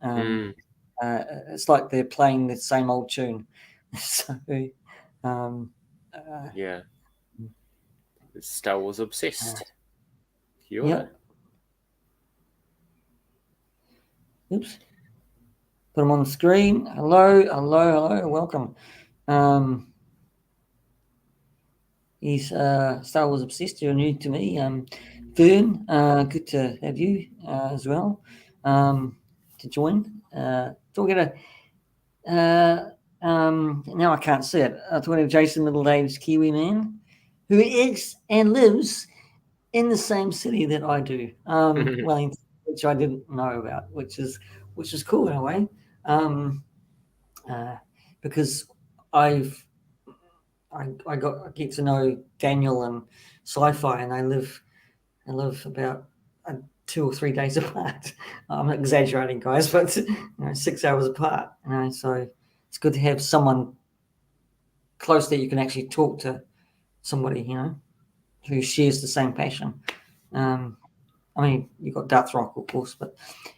It's like they're playing the same old tune. So, yeah. Star Wars obsessed. Kia ora. Yep. Oops. Put them on the screen. Hello. Welcome. He's Star Wars obsessed. You're new to me. Fern, good to have you as well to join. Talking to now I can't see it. Talking to Jason, middle-aged Kiwi man, who is and lives in the same city that I do, Wellington, which I didn't know about, which is cool in a way, because I get to know Daniel and Sci-Fi, and I live about 2 or 3 days apart. I'm not exaggerating, guys, but 6 hours apart. So it's good to have someone close that you can actually talk to, somebody who shares the same passion. I mean, you've got Darth Rock, of course, but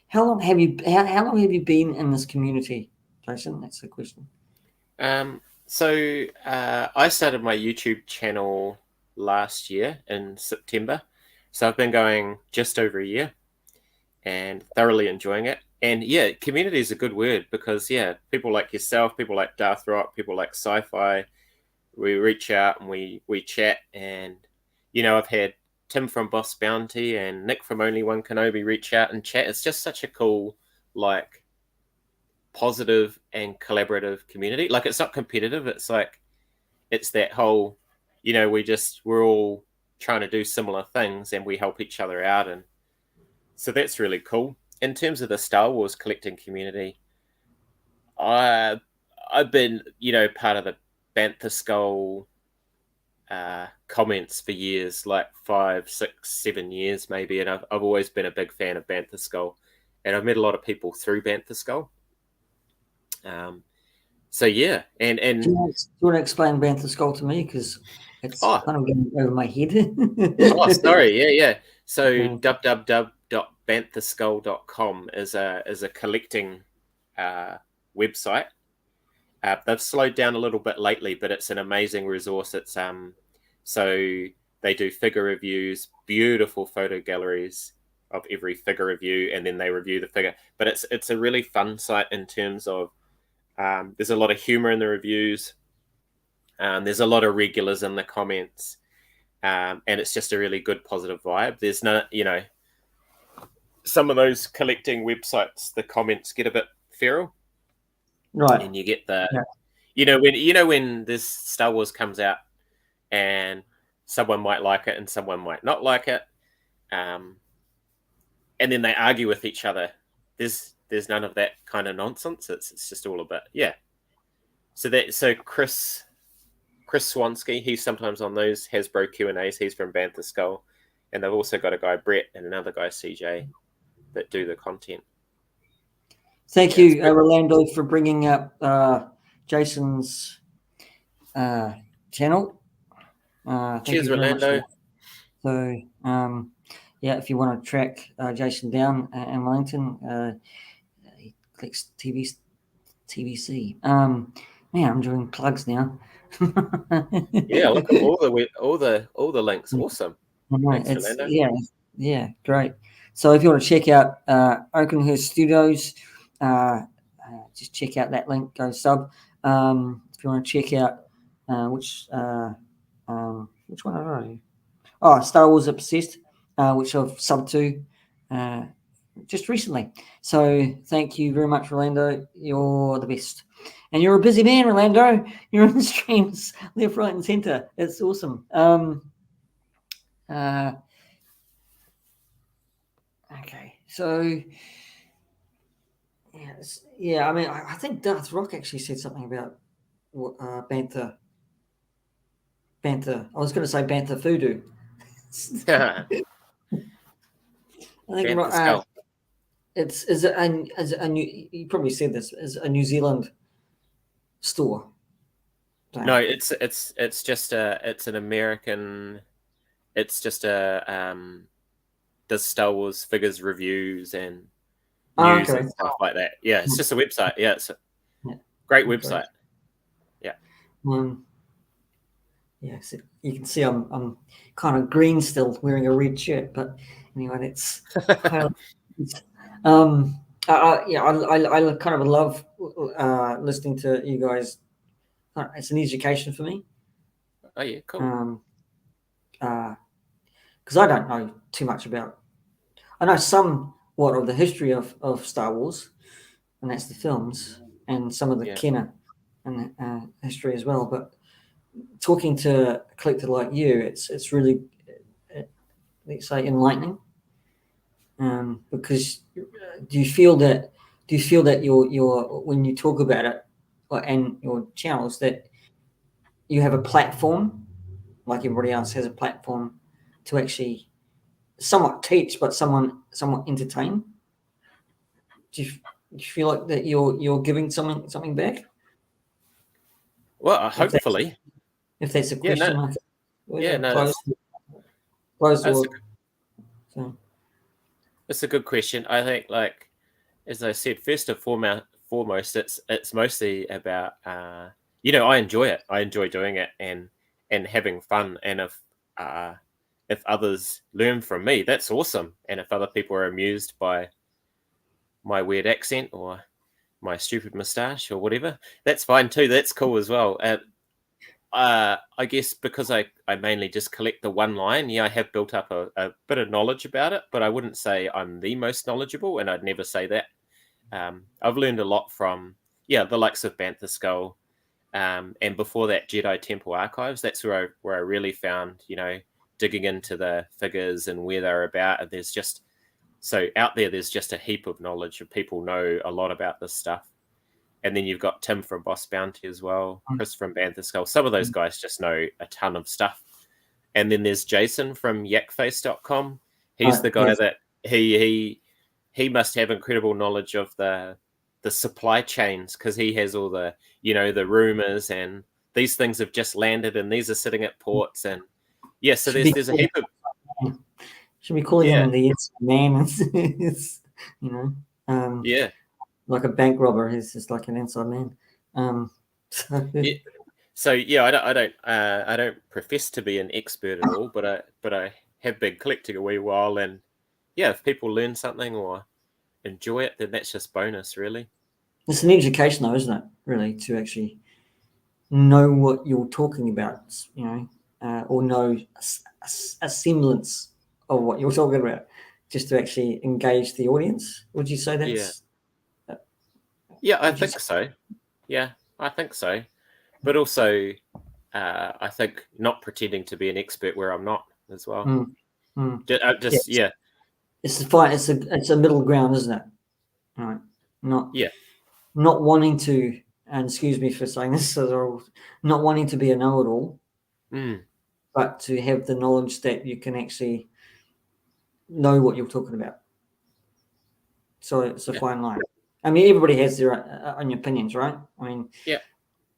how long have you been in this community, Jason? That's the question. So I started my YouTube channel last year in September. So I've been going just over a year and thoroughly enjoying it. And yeah, community is a good word because people like yourself, people like Darth Rock, people like Sci-Fi, we reach out and we chat. And I've had Tim from Boss Bounty and Nick from Only One Kenobi reach out and chat. It's just such a cool, like, positive and collaborative community. Like, it's not competitive. It's like, it's that whole, we're all trying to do similar things and we help each other out. And so that's really cool. In terms of the Star Wars collecting community, I've been, part of the Bantha Skull comments for years, like 5, 6, 7 years maybe, and I've always been a big fan of Bantha Skull, and I've met a lot of people through Bantha Skull. So yeah, and do you want to explain Bantha Skull to me, because it's kind of getting over my head. Sorry, yeah. So www.banthaskull.com is a collecting website. They've slowed down a little bit lately, but it's an amazing resource. It's so they do figure reviews, beautiful photo galleries of every figure review, and then they review the figure. But it's a really fun site in terms of there's a lot of humor in the reviews. There's a lot of regulars in the comments, and it's just a really good positive vibe. There's no, some of those collecting websites, the comments get a bit feral. Right. And you get the, when this Star Wars comes out and someone might like it and someone might not like it. And then they argue with each other. There's none of that kind of nonsense. It's just all a bit, So Chris Swansky, he's sometimes on those Hasbro Q&As. He's from Bantha Skull. And they've also got a guy, Brett, and another guy, CJ, that do the content. Thank you, Rolando, for bringing up Jason's channel. Cheers, Rolando. So, if you want to track Jason down in Wellington, he clicks TVC. Man, I'm doing plugs now. Yeah, look at all the links. Awesome. Thanks, Rolando. Yeah, great. So if you want to check out Oakenhurst Studios, just check out that link. Go sub. If you want to check out which one are you? Oh, Star Wars Obsessed, which I've subbed to just recently. So thank you very much, Rolando. You're the best. And you're a busy man, Rolando. You're on streams left, right, and center. It's awesome. Okay, so I mean, I think Darth Rock actually said something about Bantha. I was going to say Bantha Voodoo. I think you probably said this, is a New Zealand store. No, it's just it's an American. It's just does Star Wars figures reviews and news and stuff like that. Yeah, it's just a website. Yeah, it's a great website. Yeah. Yes, you can see I'm kind of green still, wearing a red shirt. But anyway, it's I kind of love listening to you guys. It's an education for me. Oh yeah, cool. Because I don't know too much about. I know somewhat of the history of Star Wars, and that's the films, and some of the Yeah. canon and history as well. But talking to a collector like you, it's really, let's say, enlightening. Because do you feel that your when you talk about it, and your channels, that you have a platform like everybody else has a platform to actually somewhat teach, but somewhat entertain? Do you feel like that you're giving something back? Well, If that's hopefully. if that's a Yeah. No. question, like Yeah. No. closed, That's or so. It's a good question. I think, like as I said, first and foremost, it's mostly about I enjoy it. I enjoy doing it and having fun. And if others learn from me, that's awesome. And if other people are amused by my weird accent or my stupid moustache or whatever, that's fine too. That's cool as well. I guess because I mainly just collect the one line, I have built up a bit of knowledge about it, but I wouldn't say I'm the most knowledgeable, and I'd never say that. I've learned a lot from, the likes of Bantha Skull, and before that, Jedi Temple Archives. That's where I really found, digging into the figures and where they're about. And there's just, so out there's just a heap of knowledge, of people know a lot about this stuff. And then you've got Tim from Boss Bounty as well, Chris from Bantha Skull. Some of those guys just know a ton of stuff. And then there's Jason from yakface.com. He's the guy Yes. that he must have incredible knowledge of the supply chains, because he has all the the rumors, and these things have just landed and these are sitting at ports. And so Should be there's a heap of calling yeah him the inside man. It's, you know, um, yeah like a bank robber. He's just like an inside man. So, yeah. So I don't profess to be an expert at all, but I have been collecting a wee while, and if people learn something or enjoy it, then that's just bonus, really. it's an education, though, isn't it? Really, to actually know what you're talking about, or know a semblance of what you're talking about, just to actually engage the audience. Would you say Yeah, that's? I Would you think say, so. Yeah, I think so. But also, I think not pretending to be an expert where I'm not as well. mm, mm. Yeah, Just it's the fight. It's a middle ground, isn't it? Right. Not yeah, not wanting to, and excuse me for saying this, not wanting to be a know-it-all, mm, but to have the knowledge that you can actually know what you're talking about. So it's a yeah, fine line. I mean, everybody has their own opinions, right? I mean, yeah,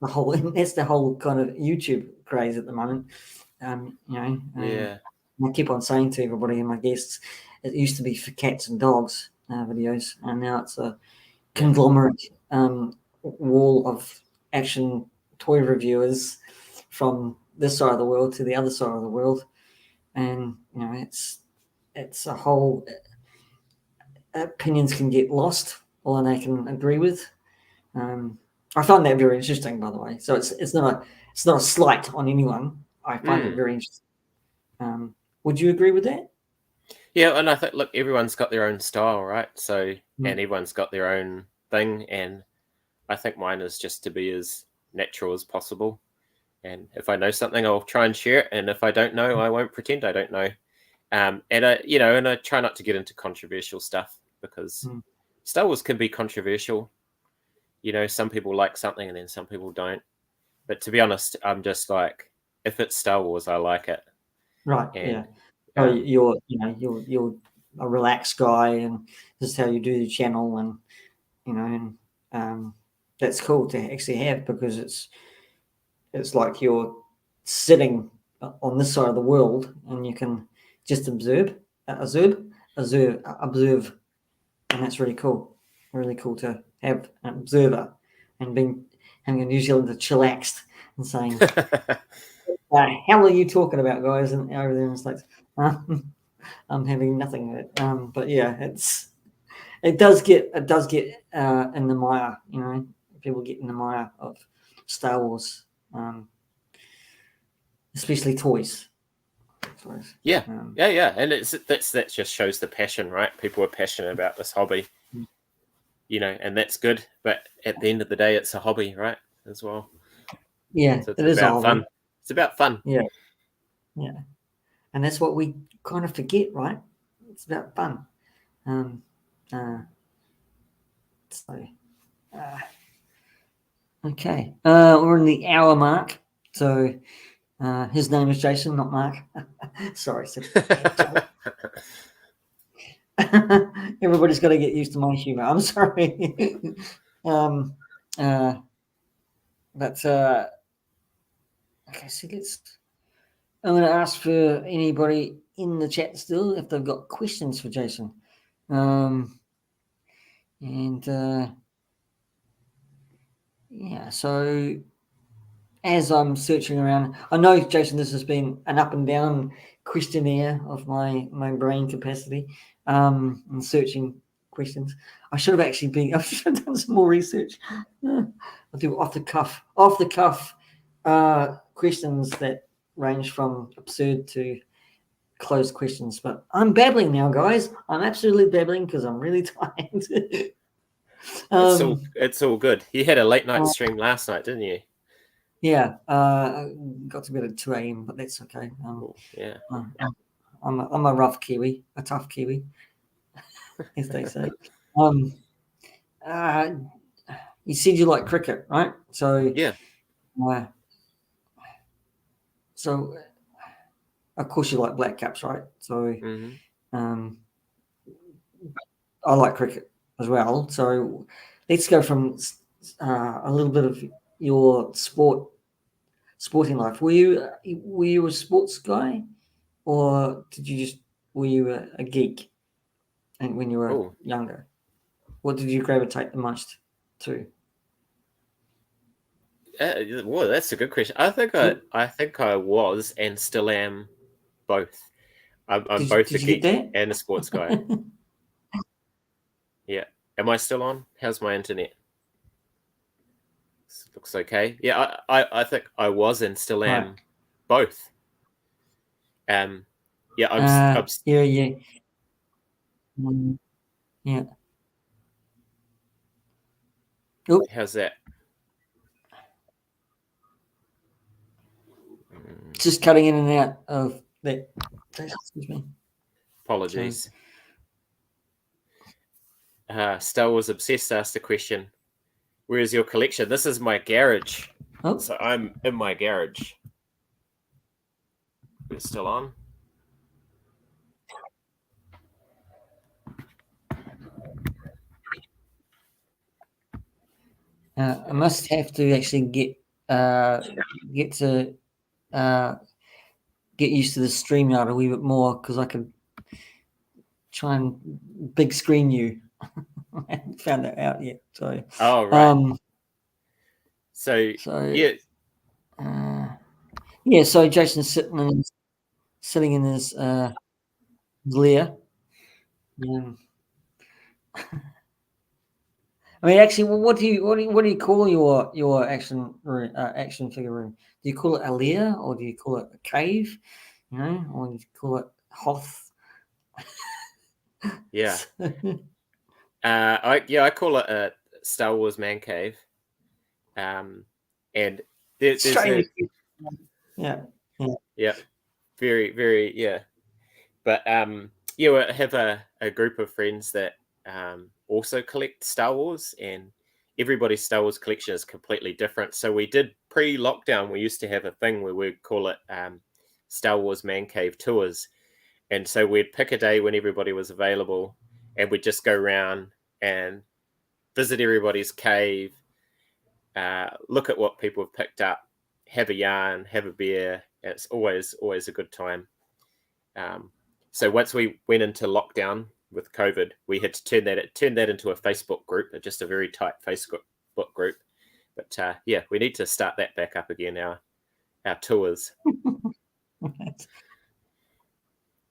that's the whole kind of YouTube craze at the moment. yeah, I keep on saying to everybody and my guests, it used to be for cats and dogs videos, and now it's a yeah, conglomerate wall of action toy reviewers from this side of the world to the other side of the world, and it's a whole opinions can get lost, or they can agree with. I find that very interesting, by the way. So it's not a slight on anyone. I find it mm. very interesting. Would you agree with that? Yeah. And I think, look, everyone's got their own style, right? So, Mm. and everyone's got their own thing, and I think mine is just to be as natural as possible. And if I know something, I'll try and share it. And if I don't know, I won't pretend I don't know. And I try not to get into controversial stuff, because Mm. Star Wars can be controversial. Some people like something and then some people don't. But to be honest, I'm just like, if it's Star Wars, I like it. Right. And Yeah. So um, you're a relaxed guy, and this is how you do the channel, and um, that's cool to actually have, because it's like you're sitting on this side of the world, and you can just observe, and that's really cool. Really cool to have an observer, and having a New Zealander chillaxed and saying, hell are you talking about, guys? And everything's like, I'm having nothing of it. But yeah, it does get in the mire, you know. People get in the mire of Star Wars, especially toys. Yeah, and that just shows the passion, right? People are passionate about this hobby, you know, and that's good. But at the end of the day, it's a hobby, right? As well. Yeah, So it's it is about a hobby. fun. It's about fun. Yeah, and that's what we kind of forget, right? It's about fun. Okay, we're in the hour mark, so his name is Jason, not Mark. Sorry. Everybody's got to get used to my humor. I'm sorry. But okay, so I'm going to ask for anybody in the chat still if they've got questions for Jason. Yeah, so as I'm searching around, I know, Jason, this has been an up and down questionnaire of my brain capacity and searching questions. I should have done some more research. I'll do off the cuff questions that range from absurd to closed questions. But I'm babbling now, guys. I'm absolutely babbling because I'm really tired. It's all good. You had a late night stream last night, didn't you? Yeah, I got to bed at 2 a.m., but that's okay. Yeah, I'm a rough Kiwi, a tough Kiwi, as they say. You said you like cricket, right? So yeah. So of course you like black caps, right? So I like cricket as well. So let's go from a little bit of your sporting life. Were you a sports guy, or were you a geek? And when you were younger, what did you gravitate the most to? Well, that's a good question. I think I was and still am both. I'm both a geek and a sports guy. Yeah. Am I still on? How's my internet? Looks okay. Yeah, I think I was and still am both. Yeah, I'm yeah. Yeah. Ooh. How's that? Just cutting in and out of that. Excuse me. Apologies. Star Wars Obsessed asked the question, where is your collection? This is my garage. Oh. So I'm in my garage. We're still on. I must have to actually get used to the StreamYard a wee bit more, because I could try and big screen you. I haven't found that out yet. So. Oh right. So yeah. Yeah. So Jason's sitting in his lair. I mean, actually, what do you call your action figure room? Do you call it a lair, or do you call it a cave? You know, or do you call it Hoth? Yeah. I call it a Star Wars man cave. And there's yeah. Very, very, yeah. But yeah, I have a group of friends that also collect Star Wars, and everybody's Star Wars collection is completely different. So we did pre-lockdown, we used to have a thing where we'd call it Star Wars Man Cave Tours. And so we'd pick a day when everybody was available, and we'd just go around and visit everybody's cave, look at what people have picked up, have a yarn, have a beer. It's always a good time. So once we went into lockdown with COVID, we had to turn that into a Facebook group, just a very tight Facebook group. But yeah, we need to start that back up again. tours.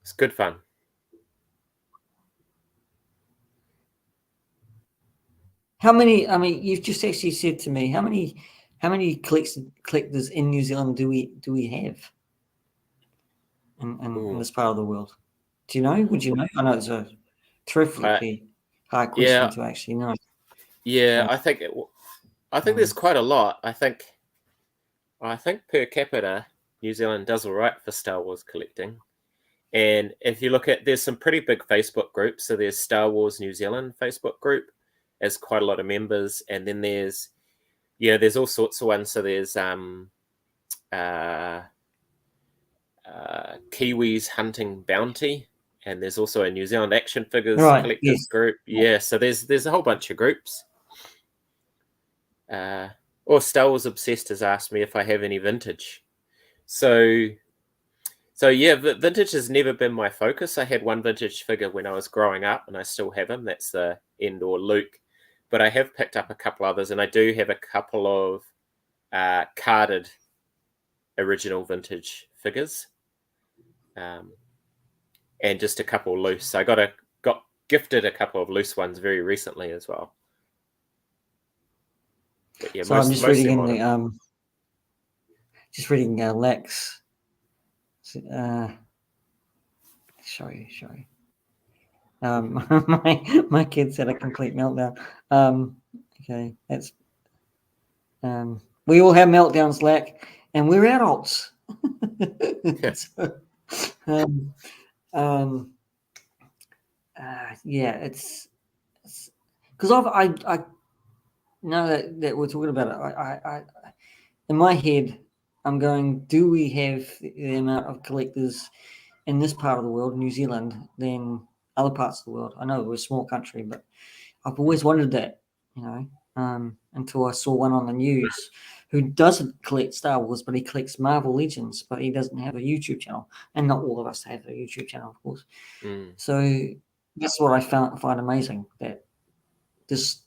It's good fun. How many? I mean, you've just actually said to me how many collectors in New Zealand do we have in this part of the world? Do you know? Would you know? I know it's a terrifically hard question to actually know. Yeah, I think there's quite a lot. I think per capita, New Zealand does all right for Star Wars collecting. And if you look at, there's some pretty big Facebook groups. So there's Star Wars New Zealand Facebook group, has quite a lot of members, and then there's all sorts of ones. So there's Kiwis Hunting Bounty, and there's also a New Zealand Action Figures collectors group. Yeah, so there's a whole bunch of groups. Or Star Wars Obsessed has asked me if I have any vintage. So yeah, vintage has never been my focus. I had one vintage figure when I was growing up, and I still have him. That's the Endor Luke. But I have picked up a couple others, and I do have a couple of carded original vintage figures, and just a couple loose. I got gifted a couple of loose ones very recently as well. But yeah, so I'm just reading in the Lex. Sorry. My kids had a complete meltdown. Okay, that's we all have meltdowns, Lack, and we're adults. Yeah, it's because I know that we're talking about it. I in my head, I'm going, do we have the amount of collectors in this part of the world, New Zealand, than other parts of the world? I know we're a small country, but I've always wondered that, until I saw one on the news who doesn't collect Star Wars, but he collects Marvel Legends, but he doesn't have a YouTube channel. And not all of us have a YouTube channel, of course. So that's what I find amazing, that this,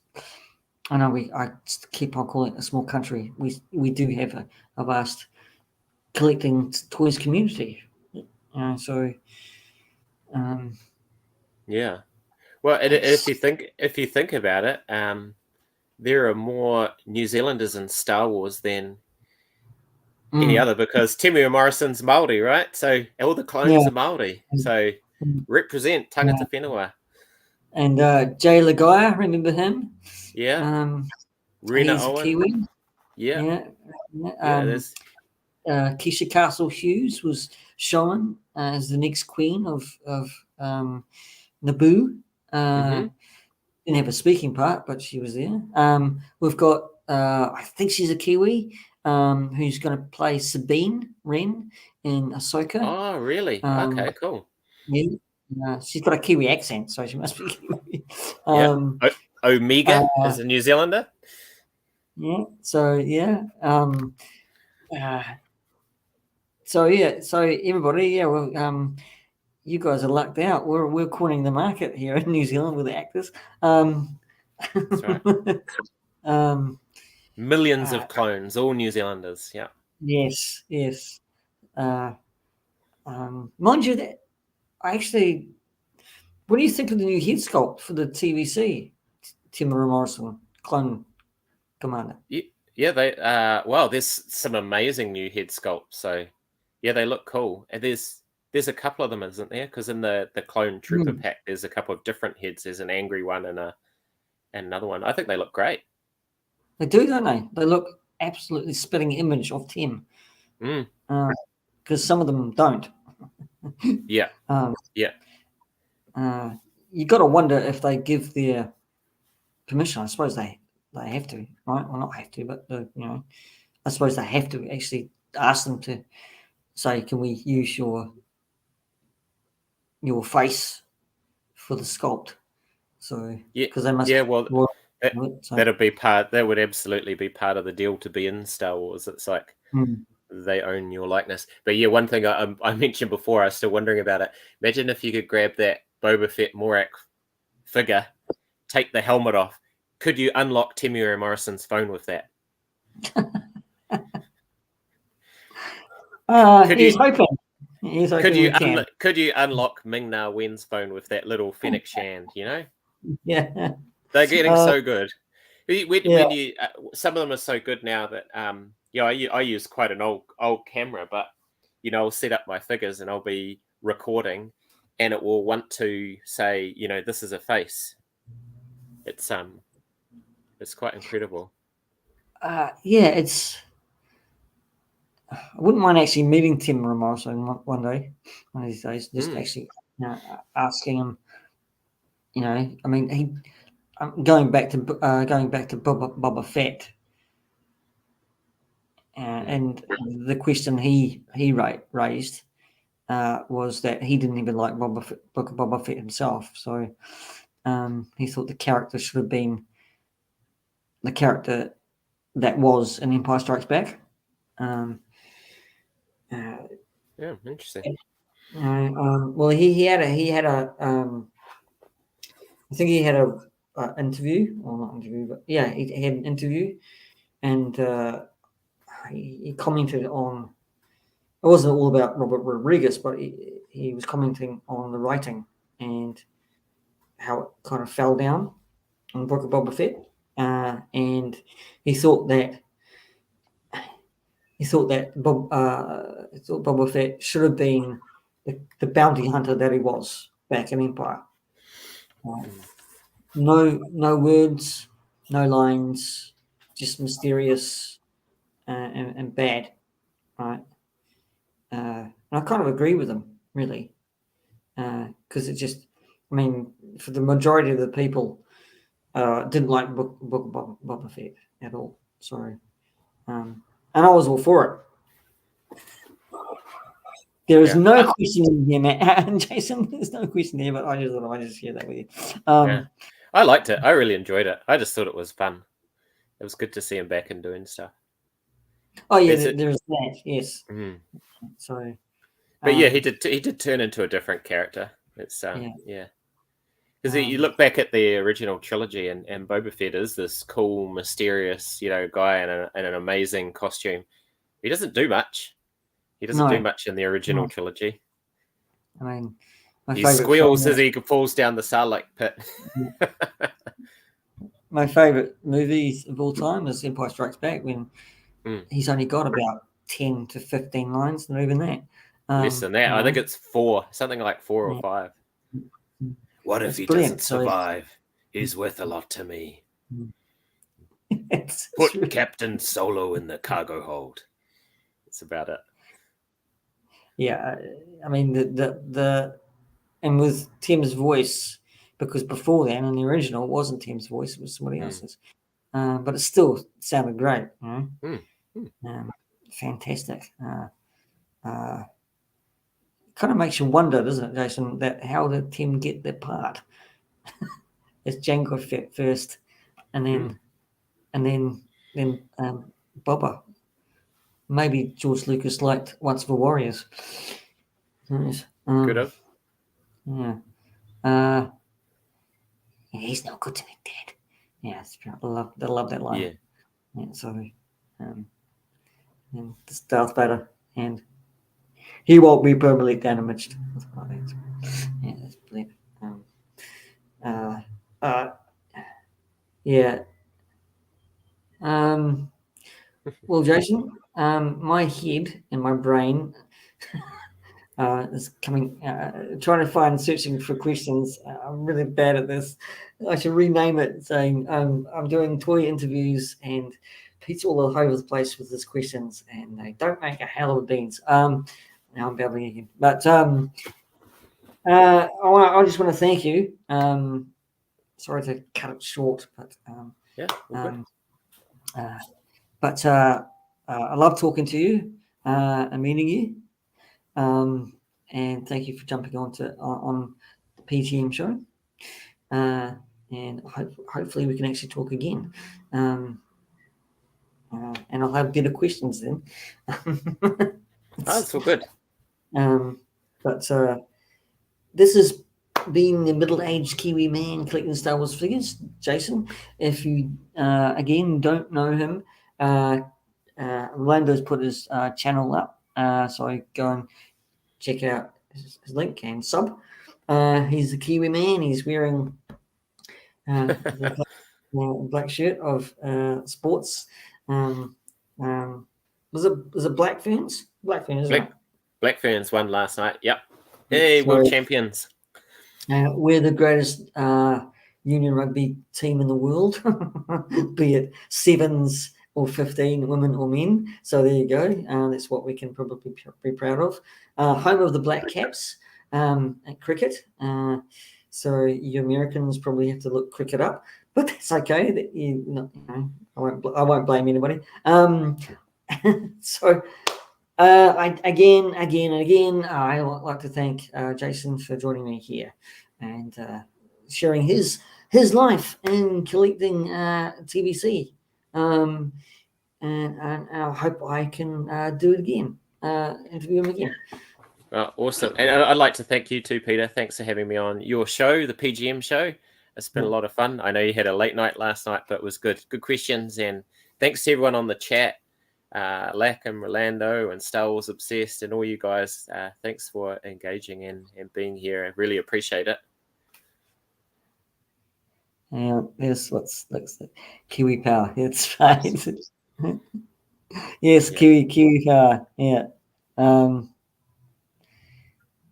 I know I keep on calling it a small country. We do have a vast collecting toys community. So yeah. Well, if you think about it, there are more New Zealanders in Star Wars than any other, because Temuera Morrison's Māori, right? So all the clones are Māori. So represent tangata whenua. And Jay Lagaya, remember him? Yeah. Rena he's Owen. A Kiwi. Yeah. There's Keisha Castle Hughes was shown as the next queen of Naboo. Didn't have a speaking part, but she was there. We've got I think she's a Kiwi, who's going to play Sabine Wren in Ahsoka. Oh, really? Okay, cool. Yeah, she's got a Kiwi accent, so she must be Kiwi. Omega is a New Zealander. Yeah. So yeah. So everybody, well, you guys are lucked out. We're cornering the market here in New Zealand with the actors. That's right. Millions of clones, all New Zealanders. Yeah. Yes. Mind you, that actually, what do you think of the new head sculpt for the TVC, Temuera Morrison Clone Commander? Yeah, they there's some amazing new head sculpts. So yeah, they look cool. And there's a couple of them, isn't there? Because in the clone trooper pack, there's a couple of different heads. There's an angry one and another one. I think they look great. They do, don't they? They look absolutely spitting image of Tim. Because some of them don't. Yeah. You got to wonder if they give their permission. I suppose they have to, right? Well, not have to, but I suppose they have to actually ask them to say, "Can we use your face for the sculpt?" So because they must. Yeah, well, that would absolutely be part of the deal to be in Star Wars. It's like they own your likeness. But yeah, one thing I mentioned before, I was still wondering about it. Imagine if you could grab that Boba Fett Morak figure, take the helmet off. Could you unlock Temuera Morrison's phone with that? He's hoping. He's hoping we can. Could you unlock Ming-Na Wen's phone with that little Fennec Shand? You know, Yeah, they're getting so good. When yeah. you some of them are so good now that I use quite an old camera, but I'll set up my figures and I'll be recording, and it will want to say, this is a face. It's quite incredible. Yeah, I wouldn't mind actually meeting Tim Morrison one day, one of these days. Just actually asking him. I mean, going back to Boba Fett, and the question he raised was that he didn't even like Boba Fett himself. So he thought the character should have been the character that was in Empire Strikes Back. Yeah, interesting. Well, he had a I think he had a interview, or not interview, but yeah, he had an interview, and he commented on. It wasn't all about Robert Rodriguez, but he was commenting on the writing and how it kind of fell down on Book of Boba Fett, and he thought that Boba Fett should have been the bounty hunter that he was back in Empire. No words, no lines, just mysterious and bad, right? And I kind of agree with him, really, because for the majority of the people, didn't like Book of Boba Fett at all. So, and I was all for it. There is no question in here, Matt. Jason, there's no question here, but I just thought I'd just share that with you. I liked it. I really enjoyed it. I just thought it was fun. It was good to see him back and doing stuff. Oh yeah, there's that. Yes. Mm-hmm. So, but yeah, he did turn into a different character. It's yeah. Because you look back at the original trilogy, and Boba Fett is this cool, mysterious, guy in an amazing costume. He doesn't do much. He doesn't do much in the original trilogy. I mean, he squeals as he falls down the Sarlacc pit. My favorite movies of all time is Empire Strikes Back, when he's only got about 10 to 15 lines, not even that. Less than that. I think it's 4, something like 4 or 5. What if he doesn't survive? He's worth a lot to me. Put Captain Solo in the cargo hold. It's about it. Yeah, I mean and with Tim's voice, because before then in the original it wasn't Tim's voice, it was somebody else's, but it still sounded great. Fantastic. Kind of makes you wonder, doesn't it, Jason? That how did Tim get the part? It's Jango Fett first, and then Boba. Maybe George Lucas liked Once for Warriors. Could have. Yeah. He's not good to be dead. Yeah, I love that line. Yeah. So, and this Darth Vader, and he won't be permanently damaged. Yeah, that's brilliant. Yeah. Well, Jason, my head and my brain is coming, searching for questions. I'm really bad at this. I should rename it, saying I'm doing toy interviews, and Pete's all over the place with his questions, and they don't make a hell of beans. Now I'm babbling again, but I just want to thank you. Sorry to cut it short, but I love talking to you and meeting you. And thank you for jumping on the P.G.M Show. And hopefully we can actually talk again. And I'll have better questions then. That's all good. But this has been the middle-aged Kiwi man collecting Star Wars figures, Jason. If you again don't know him, Orlando's put his channel up. So go and check out his link and sub. He's a Kiwi man. He's wearing the black shirt of sports. Was it Black Ferns? Black Ferns, isn't it? Black Ferns won last night. Yep. Hey, world champions. We're the greatest union rugby team in the world, be it sevens or 15 women or men. So there you go. That's what we can probably be proud of. Home of the Black Caps at cricket. So you Americans probably have to look cricket up, but that's okay. That I won't blame anybody. So. Again, I would like to thank Jason for joining me here and sharing his life in collecting TVC. And I hope I can do it again, interview him again. Awesome. And I'd like to thank you too, Peter. Thanks for having me on your show, the P.G.M Show. It's been a lot of fun. I know you had a late night last night, but it was good. Good questions. And thanks to everyone on the chat. Lack and Rolando and Star Wars Obsessed and all you guys, thanks for engaging and being here. I really appreciate it. There's what's Kiwi Power. It's right. Yes, yeah. Kiwi Power. Yeah.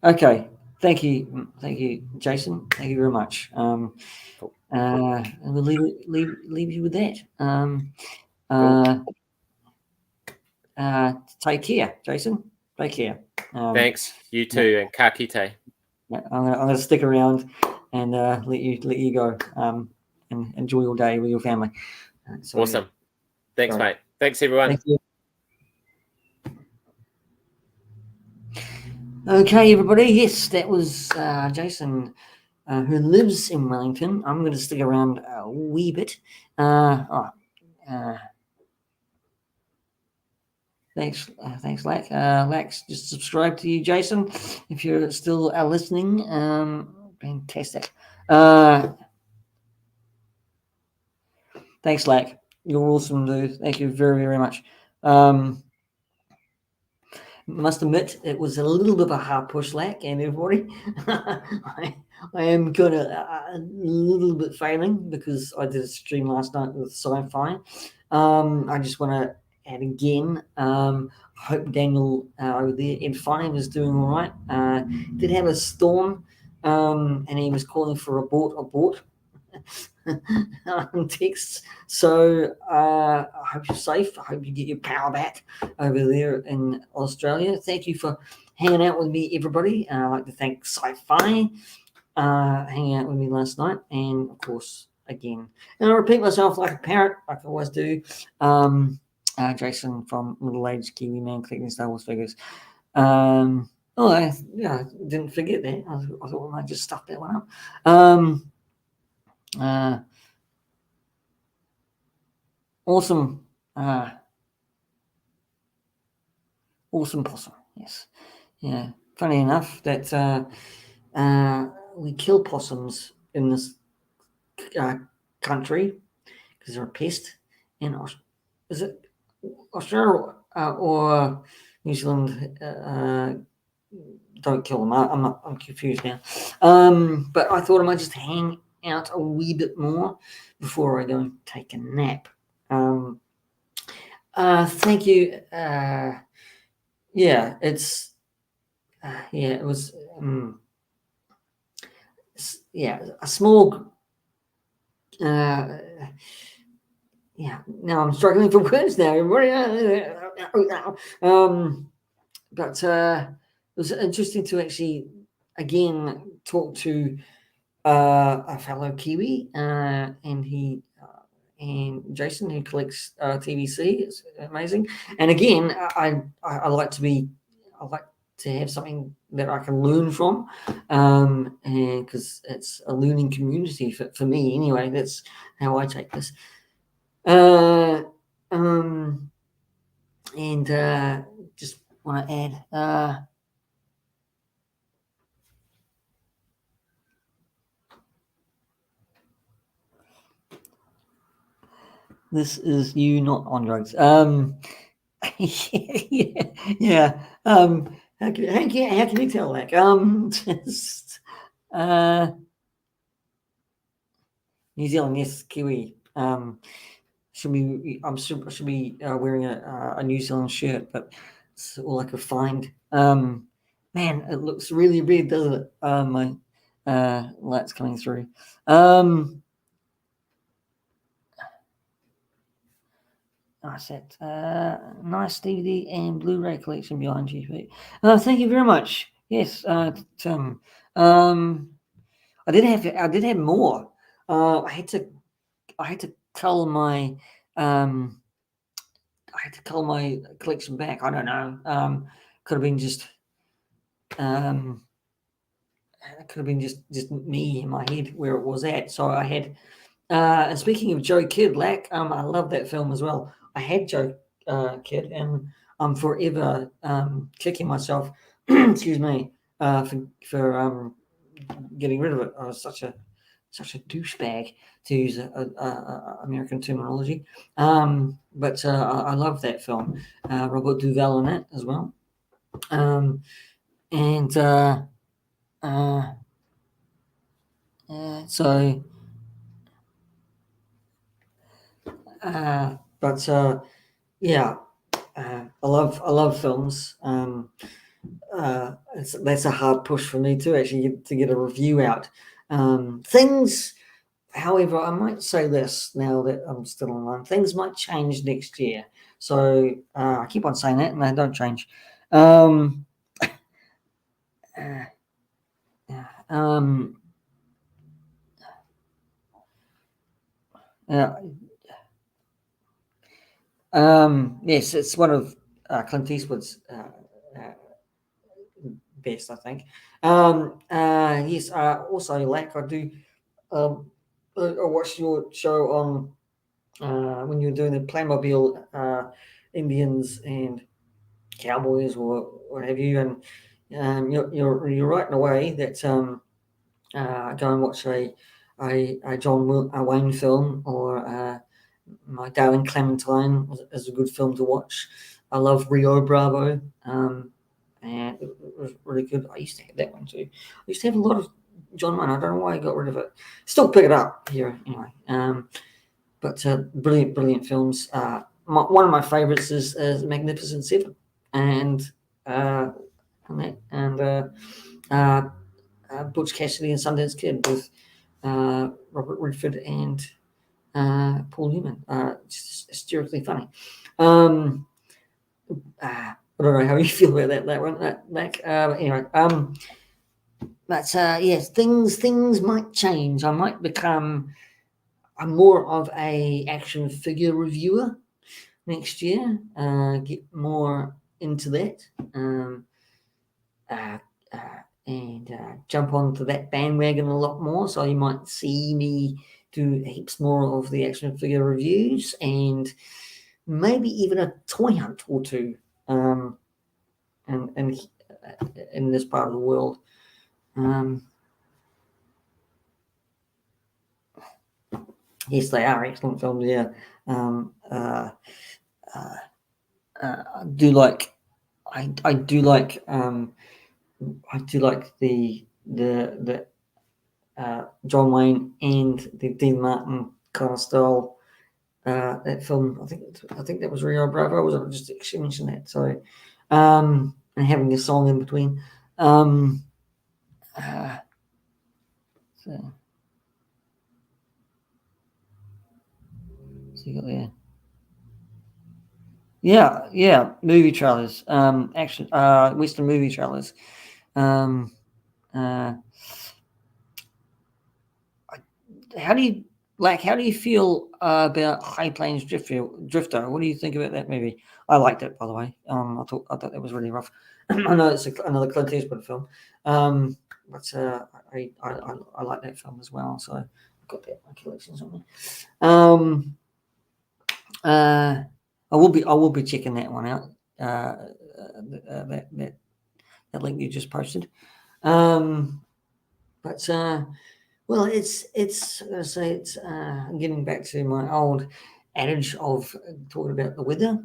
Okay. Thank you, Jason. Thank you very much. Cool. And we'll leave you with that. Cool. Take care, Jason. Take care. Thanks. You too, and ka kite. I'm gonna stick around and let you go and enjoy your day with your family. Awesome. Thanks, mate. Thanks, everyone. Thank you. Okay, everybody. Yes, that was Jason, who lives in Wellington. I'm going to stick around a wee bit. Thanks, Lack. Lax, just subscribe to you, Jason, if you're still listening. Fantastic. Thanks, Lack. You're awesome, dude. Thank you very, very much. Must admit, it was a little bit of a hard push, Lack, and everybody. I am kind of a little bit failing because I did a stream last night with sci-fi. I just want to add again, I hope Daniel over there in Fine is doing all right. Did have a storm, and he was calling for abort on texts. So I hope you're safe. I hope you get your power back over there in Australia. Thank you for hanging out with me, everybody. I'd like to thank Sci-Fi hanging out with me last night, and of course, again, and I repeat myself like a parrot, like I always do. Jason from Middle Aged Kiwi Man collecting Star Wars figures. I didn't forget that. I thought I might just stuff that one up. Awesome. Awesome possum. Yes. Yeah. Funny enough that we kill possums in this country because they're a pest. And is it Australia or New Zealand? Don't kill them. I'm confused now. But I thought I might just hang out a wee bit more before I go and take a nap. Thank you. It was a small. Now I'm struggling for words now, everybody. But it was interesting to actually again talk to a fellow Kiwi, and he and Jason, who collects TVC. It's amazing. And again, I like to have something that I can learn from, and because it's a learning community for me anyway. That's how I take this. And just want to add. This is you not on drugs. Yeah. How can you tell that? Just, uh, New Zealand, yes, Kiwi. Should be should be wearing a New Zealand shirt, but it's all I could find. Man, it looks really red, doesn't it? My lights coming through. I said, nice DVD and Blu-ray collection behind you. Thank you very much. Yes, Tim. I did have more. I had to cull my um, I had to cull my collection back. I don't know. Could have been just um, it could have been just me in my head where it was at. So I had. And speaking of Joe Kidd, I love that film as well. I had Joe Kidd, and I'm forever kicking myself. Excuse me, for getting rid of it. I was such a douchebag, to use a American terminology. But I love that film. Robert Duvall in it as well. And so, but yeah, I love films. That's a hard push for me to actually get a review out. Things, however, I might say this now that I'm still online. Things might change next year, so I keep on saying that, and they don't change. Um, uh, um, uh, yes, it's one of Clint Eastwood's best, I think. Yes, also, I do. I watched your show on when you were doing the Playmobil Indians and Cowboys or what have you, and you're right in a way that go and watch a John Wayne film or My Darling Clementine is a good film to watch. I love Rio Bravo. And it was really good. I used to have that one too. I used to have a lot of John Wayne. I don't know why I got rid of it. Still pick it up here anyway. But brilliant films. One of my favorites is Magnificent Seven, and uh, Butch Cassidy and Sundance Kid with Robert Redford and Paul Newman. It's hysterically funny. I don't know how you feel about that one, Mac. Anyway, but yes, things might change. I might become more of a action figure reviewer next year. Get more into that, uh, and jump onto that bandwagon a lot more. So you might see me do heaps more of the action figure reviews, and maybe even a toy hunt or two. And in this part of the world. Yes, they are excellent films. Yeah, I do like. I do like. I do like the John Wayne and the Dean Martin kind of style. That film, I think that was Rio Bravo. Was I just actually mentioned that? So, and having a song in between. So you got there. Yeah, movie trailers. Action, Western movie trailers. Um, uh, how do you How do you feel about High Plains Drifter? What do you think about that movie? I liked it, by the way. I thought that was really rough. I know it's another Clint Eastwood film, but I like that film as well. So I've got that in my collection somewhere. I will be checking that one out. That link you just posted. But well, it's I'm gonna say it's getting back to my old adage of talking about the weather.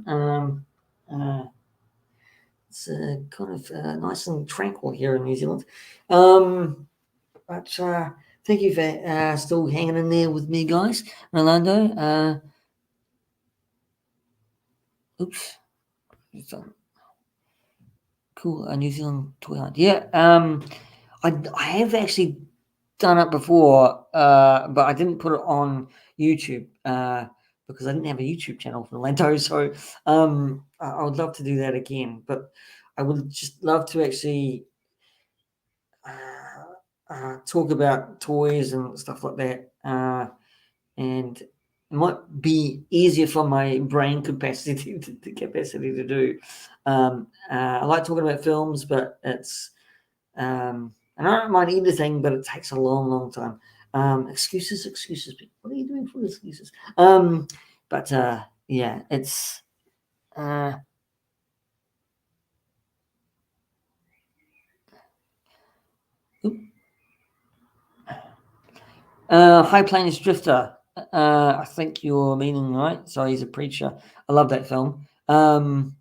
it's kind of nice and tranquil here in New Zealand. But thank you for still hanging in there with me, guys. Rolando. Oops. Cool. New Zealand toy hunt. Yeah. I have actually done it before, but I didn't put it on YouTube because I didn't have a YouTube channel for Lento. So I would love to do that again, but I would just love to actually talk about toys and stuff like that. And it might be easier for my brain capacity to do. I like talking about films, but it's and I don't mind editing, but it takes a long time. Excuses, people. What are you doing for excuses? But yeah, it's High Plains Drifter. I think you're meaning right. So he's a preacher. I love that film. So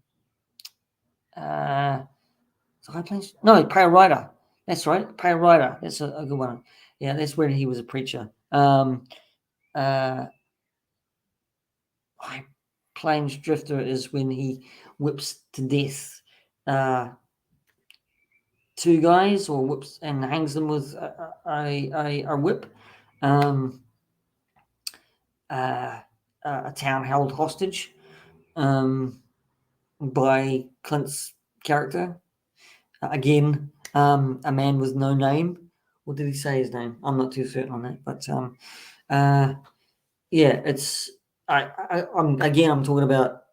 High Plains. No, Pale Rider. That's right, Pale Rider. That's a good one. Yeah, that's where he was a preacher. High Plains Drifter is when he whips to death two guys, or whips and hangs them with a whip. A town held hostage by Clint's character. Again, a man with no name. Or did he say his name? I'm not too certain on that. But yeah, it's I'm talking about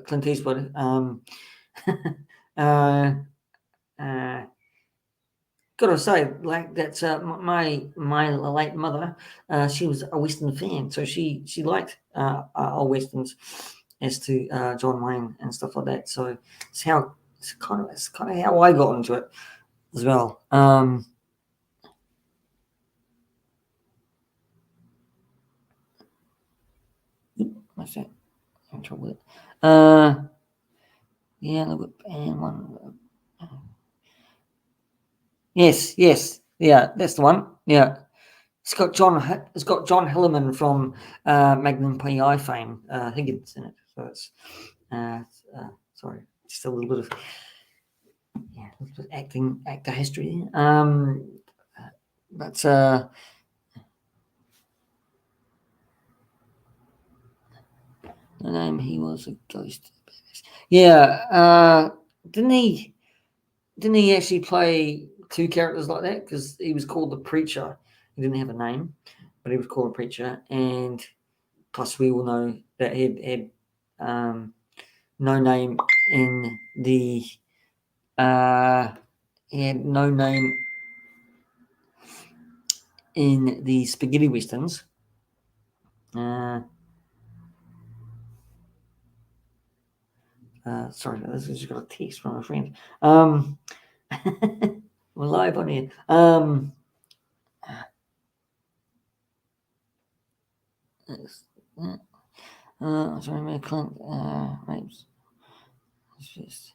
Clint Eastwood. Gotta say, like that's my late mother. She was a Western fan, so she liked old westerns, as to John Wayne and stuff like that. So it's kind of how I got into it as well. What's that? I'm trouble with it. Yeah, look, and one. Yes, yeah, that's the one. Yeah, it's got John Hillerman from Magnum PI fame. I think it's in it. So it's sorry, just a little bit of actor history. But the name, he was a ghost. Yeah, didn't he actually play two characters like that? Because he was called the Preacher. He didn't have a name, but he was called a Preacher. And plus, we all know that he had no name in the. He had no name in the spaghetti westerns. Sorry, this is just got a text from a friend. We're live on here. Sorry, my Clint. Rapes. It's just.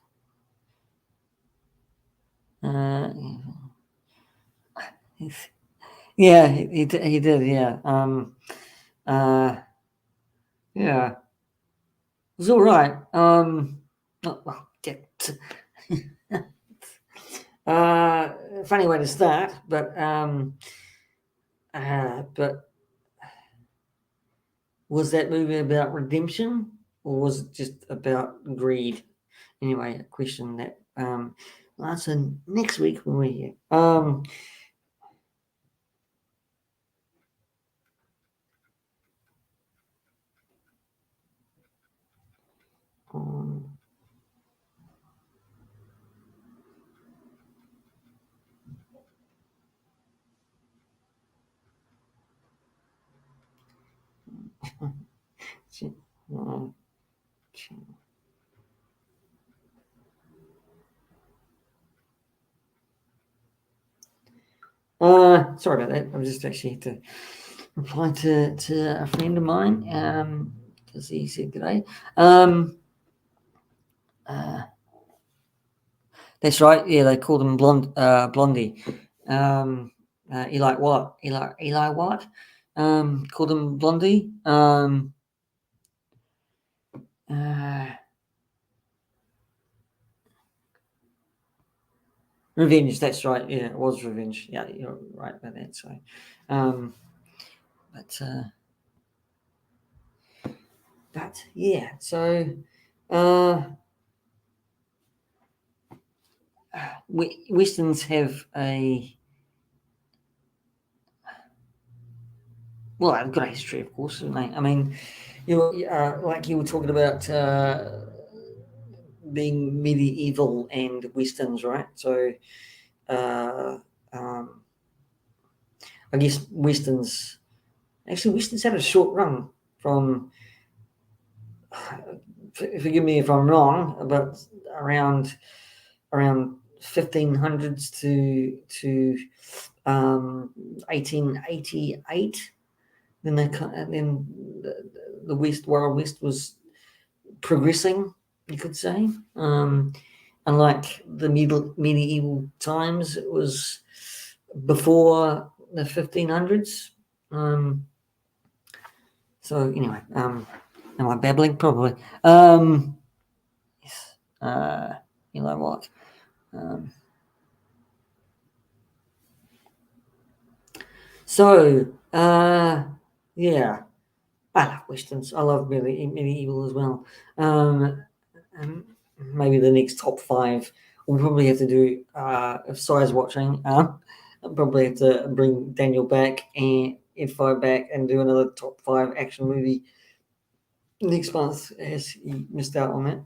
Yeah, he did. Yeah. Yeah. It was all right. Well, funny way to start, but was that movie about redemption, or was it just about greed? Anyway, a question that I'll answer next week when we're here. Sorry about that. I just actually had to reply to a friend of mine because he said good day. That's right. Yeah, they called him Blondie. Eli what? Eli what? Called him Blondie. Revenge. That's right. Yeah, it was Revenge. Yeah, you're right about that. So, but yeah. So, Westerns have a I've got a history, of course, haven't they? I mean, like you were talking about being medieval and westerns, right? So, uh, um, I guess westerns had a short run from. Forgive me if I'm wrong, but around 1500s to 1888. Then the Wild West was progressing, you could say. Unlike the medieval times, it was before the 1500s. So anyway, am I babbling? Probably. Yes. You know what? So yeah, I love westerns. I love medieval as well. And maybe the next top five we'll probably have to do. If Si's watching, I'll probably have to bring Daniel back and Info back and do another top five action movie next month, as he missed out on that,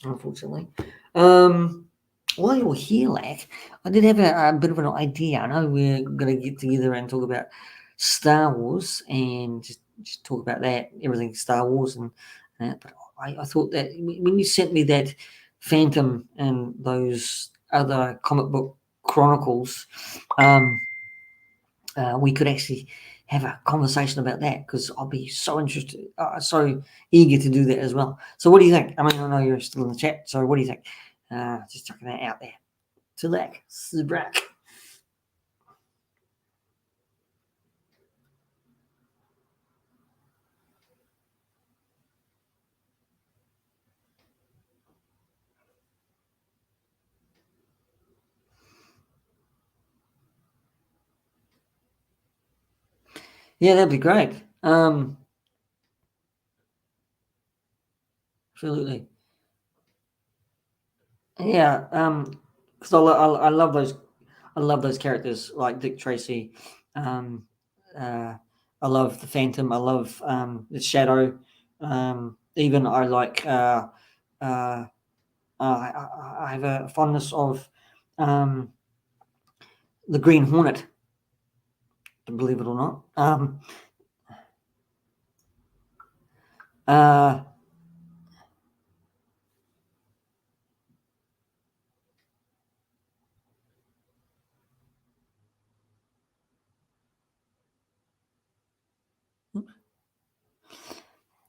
unfortunately. While you're here, Lack, I did have a bit of an idea. I know we're going to get together and talk about Star Wars and just talk about that, everything Star Wars and that. But I thought that when you sent me that Phantom and those other comic book chronicles, we could actually have a conversation about that because I'll be so interested, so eager to do that as well. So, what do you think? I mean, I know you're still in the chat, so what do you think? Just chucking that out there. To Lack, Subrak. Yeah, that'd be great. Absolutely. Yeah. Because I love those. I love those characters like Dick Tracy. Um, I love the Phantom. I love the Shadow. Even I like. I have a fondness of the Green Hornet. Believe it or not.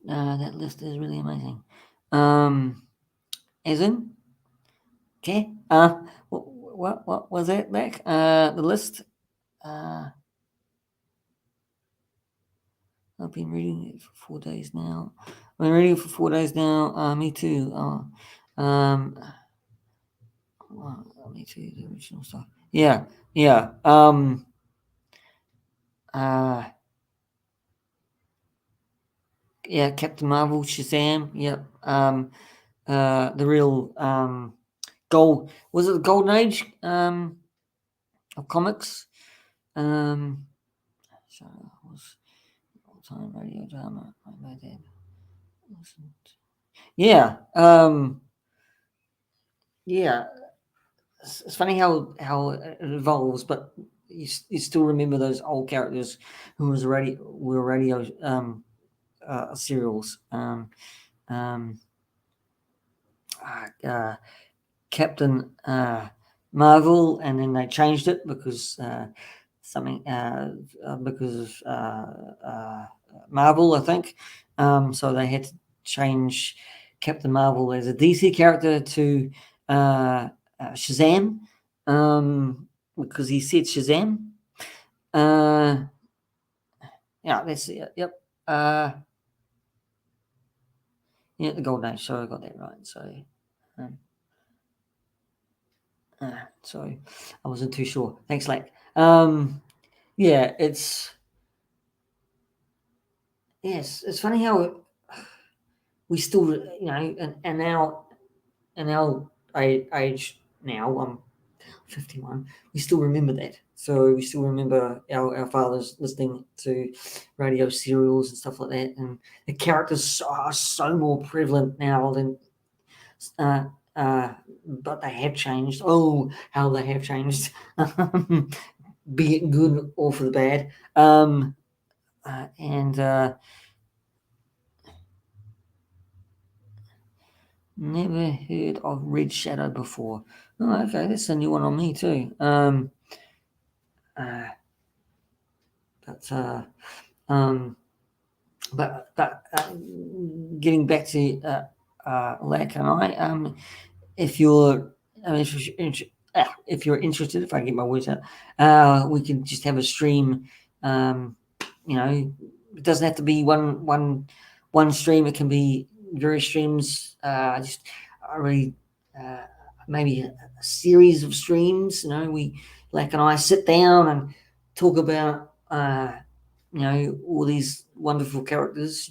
That list is really amazing. As in, okay. What was that, Mac? The list. I've been reading it for 4 days now. I've been reading it for 4 days now. Me too. Me too. The original stuff. Yeah, yeah. Yeah. Captain Marvel, Shazam. Yep. The real gold. Was it the golden age of comics? So it was all-time radio drama. My dad listened. Yeah. Yeah. It's funny how it evolves, but you still remember those old characters who were radio serials. Captain Marvel, and then they changed it because because of Marvel, I think. So they had to change Captain Marvel as a DC character to Shazam, because he said Shazam. Yeah, that's it. Yep. Yeah, the Golden Age. So I got that right. So I wasn't too sure. Thanks, Lack. Yeah, it's funny how we still, and now age now, I'm 51, we still remember that. So we still remember our fathers listening to radio serials and stuff like that, and the characters are so more prevalent now than but they have changed. Oh, how they have changed. Be it good or for the bad. And never heard of Red Shadow before. Oh, okay, that's a new one on me too. But getting back to Lack and I, if you're if you're interested, if I get my words out, we can just have a stream. It doesn't have to be one stream. It can be various streams. Just really maybe a series of streams. Lack and I sit down and talk about all these wonderful characters.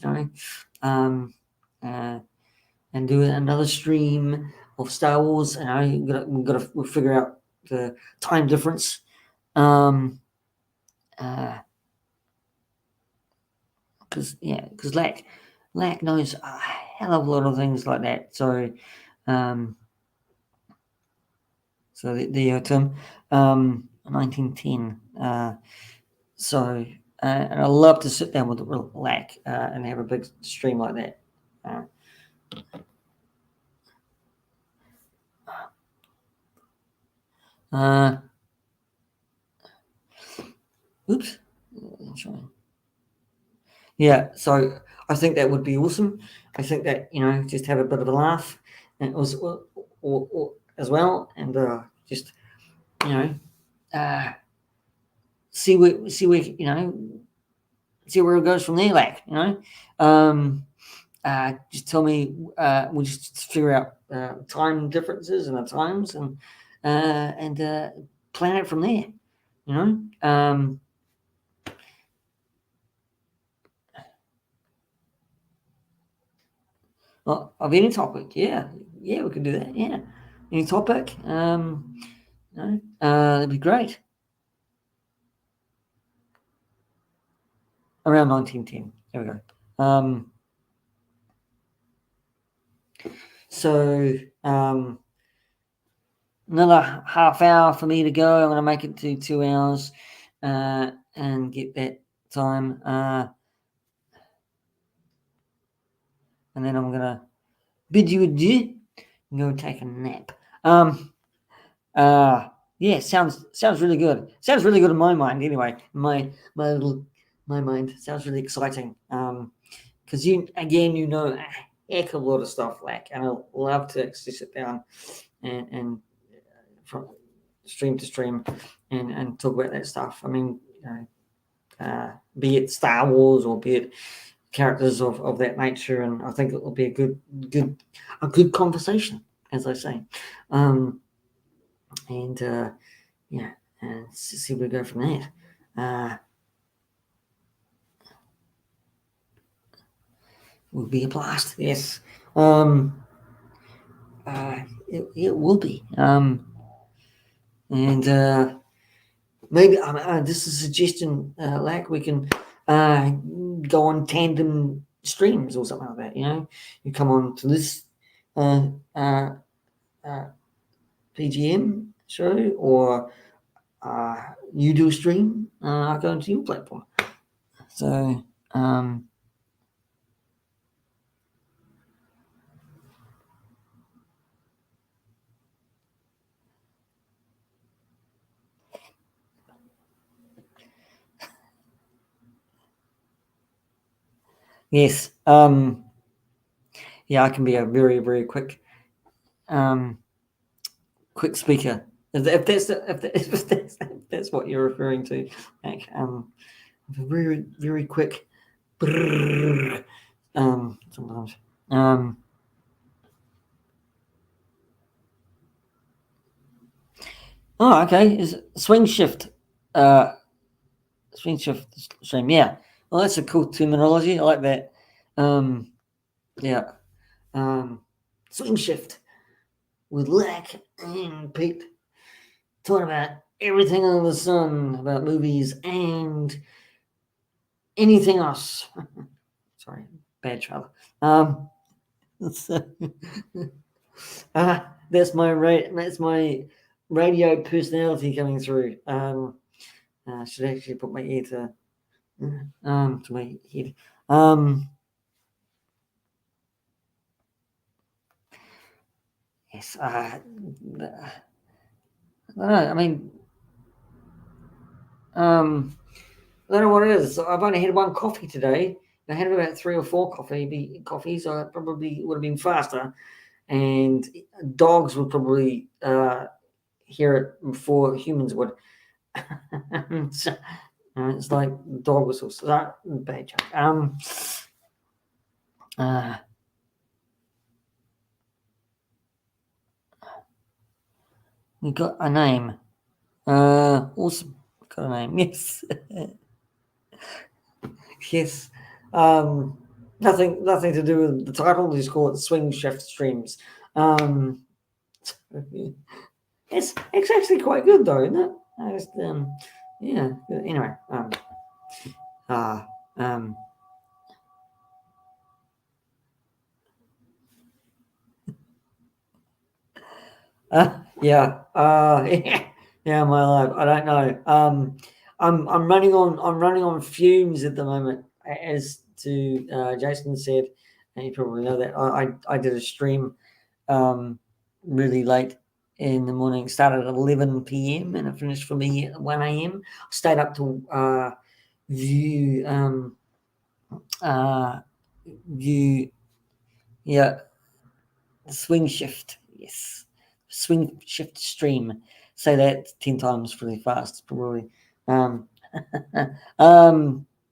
And do another stream of Star Wars. We'll figure out the time difference. Because Lack knows a hell of a lot of things like that. So, there you go, Tim. 1910. And I love to sit down with Lack and have a big stream like that. Oops. Yeah, so I think that would be awesome. I think that just have a bit of a laugh, and or as well, and just see where see where it goes from there. Like just tell me. We'll just figure out time differences and the times, and plan it from there. Well, of any topic, yeah, we could do that. Yeah, any topic, that'd be great. Around 1910. There we go. So another half hour for me to go. I'm going to make it to 2 hours and get that time. And then I'm going to bid you adieu and go take a nap. Yeah, sounds really good. Sounds really good in my mind anyway. My mind sounds really exciting. Because a heck of a lot of stuff, and I love to actually sit down and from stream to stream and talk about that stuff. I mean, be it Star Wars or be it characters of that nature, and I think it will be a good conversation, as I say. And see where we go from there. Will be a blast. Yes. It will be. And maybe this is a suggestion, like we can go on tandem streams or something like that. You come on to this P.G.M show, or you do a stream. I go into your platform. So. Yes. Yeah, I can be a very, very quick quick speaker. If that's what you're referring to, like very very quick. Sometimes. Oh, okay. Is swing shift. Swing shift stream. Yeah. Well, that's a cool terminology. I like that. Yeah. Swing shift with Lack and Pete talking about everything under the sun, about movies and anything else. Sorry, bad trailer. So, that's my radio personality coming through. Should actually put my ear to my head. Yes. I don't know. I mean, I don't know what it is. I've only had one coffee today. I had about 3 or 4 coffees. So it probably would have been faster. And dogs would probably hear it before humans would. So, it's like dog whistles. So, bad joke. We got a name. Awesome. Got a name. Yes. Yes. Nothing to do with the title. Just call it Swing Shift Streams. It's actually quite good though, isn't it? Yeah. Anyway. Yeah. Yeah. My life. I don't know. I'm running on fumes at the moment, as to Jason said, and you probably know that I did a stream really late in the morning. Started at 11 p.m. and I finished for me at 1 a.m. Stayed up to view yeah, swing shift. Yes, swing shift stream. Say that 10 times really fast, probably.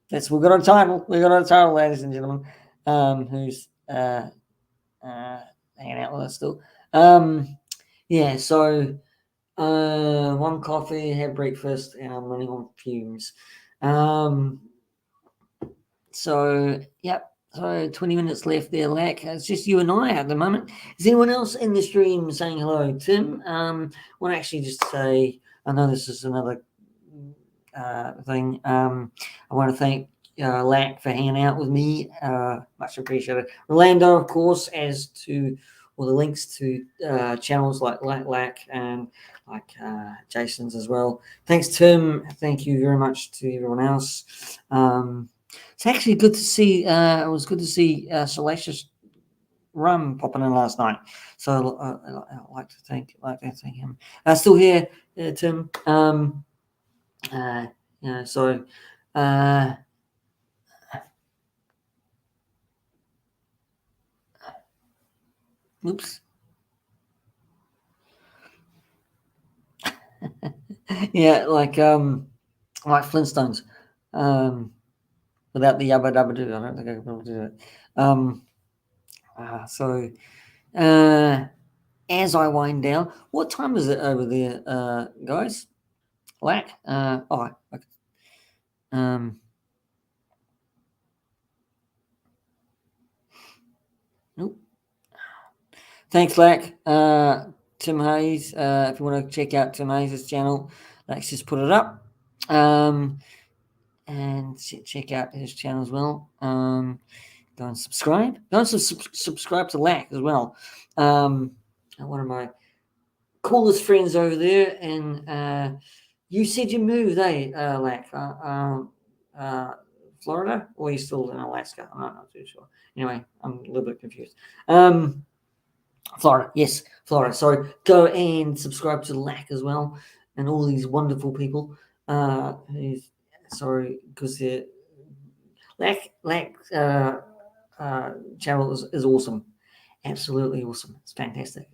That's we got a title. We got a title, ladies and gentlemen. Who's hanging out with us still? Yeah. So, one coffee, had breakfast, and I'm running on fumes. So, yep. So 20 minutes left there, Lack. It's just you and I at the moment. Is anyone else in the stream saying hello? Tim, I want to actually just say, I know this is another thing. I want to thank Lack for hanging out with me. Much appreciated. Orlando, of course, as to all the links to channels like Lack and like Jason's as well. Thanks, Tim. Thank you very much to everyone else. It's actually good to see. It was good to see Salacious Rum popping in last night. So I'd like to thank him. Still here, Tim. Yeah. So. Oops. Yeah, like Flintstones. Without the yabba dabba do, I don't think I can be able to do it. So as I wind down, what time is it over there, guys? Lack. Okay. Nope. Thanks, Lack. Tim Hayes. If you want to check out Tim Hayes' channel, Lack's just put it up. And check out his channel as well. Go and subscribe. Go and subscribe to Lack as well. One of my coolest friends over there. And you said you moved, Lack? Florida, or are you still in Alaska? I'm not too sure. Anyway, I'm a little bit confused. Florida, yes, Florida. So go and subscribe to Lack as well, and all these wonderful people. Because Lack channel is awesome, absolutely awesome. It's fantastic.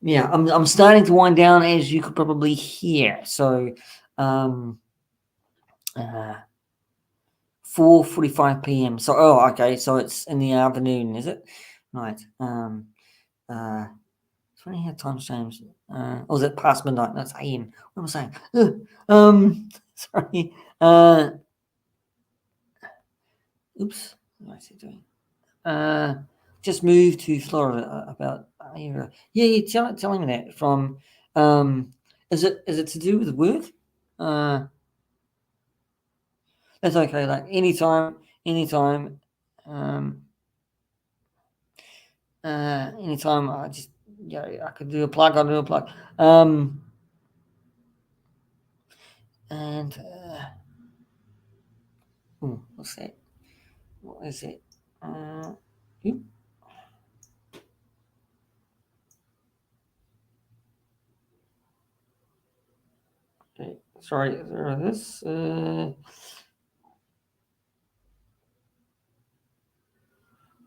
Yeah, I'm starting to wind down, as you could probably hear. So 4:45 p.m. So okay, so it's in the afternoon, is it? Right. Funny how time's changed. Or is it past midnight? That's AM. What am I saying? Sorry. Oops. What is it doing? Just moved to Florida about a year ago. Yeah, you're telling me that from. Is it to do with work? That's okay. Like anytime. Anytime I just I could do a plug. I'll do a plug. And what's that? What is it? Oop. Okay, sorry, this. There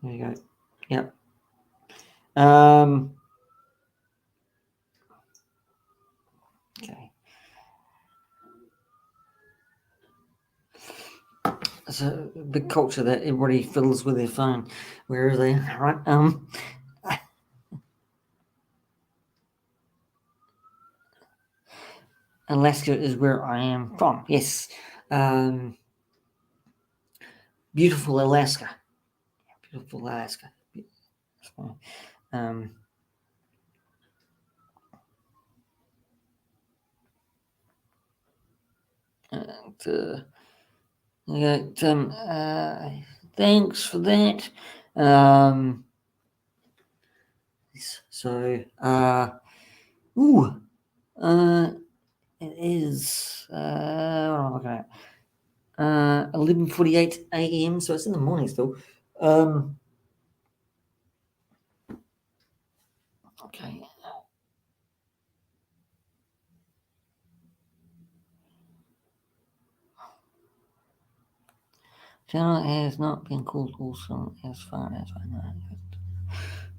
you go. Yep. Okay. It's a big culture that everybody fiddles with their phone. Where are they? Right. Alaska is where I am from. Yes. Beautiful Alaska. Beautiful Alaska. Um, and, thanks for that. So, it is. What am I looking at? 11:48 a.m. So it's in the morning still. Okay. Channel has not been called awesome as far as I know.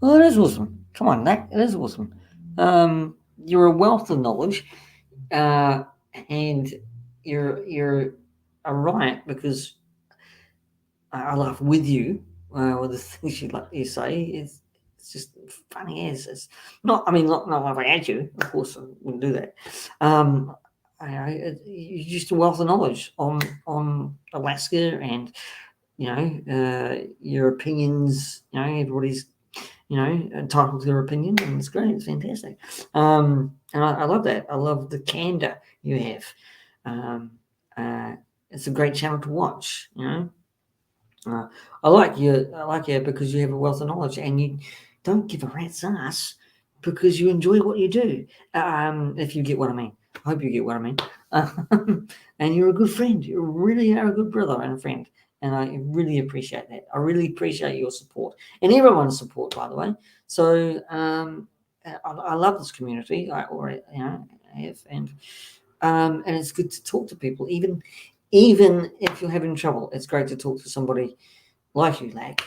Well, it is awesome. Come on, that it is awesome. You're a wealth of knowledge, and you're a right because I laugh with you with the things you say. It's just funny as it's not. I mean, not laughing at you. Of course, I wouldn't do that. You're just a wealth of knowledge on Alaska and your opinions. Everybody's entitled to their opinion, and it's great. It's fantastic. And I love that. I love the candor you have. It's a great channel to watch. I like you. I like you because you have a wealth of knowledge, and you don't give a rat's ass because you enjoy what you do. If you get what I mean, I hope you get what I mean. And you're a good friend. You really are a good brother and a friend, and I really appreciate that. I really appreciate your support and everyone's support, by the way. So I love this community. I have, and it's good to talk to people, even if you're having trouble. It's great to talk to somebody like you, Lack,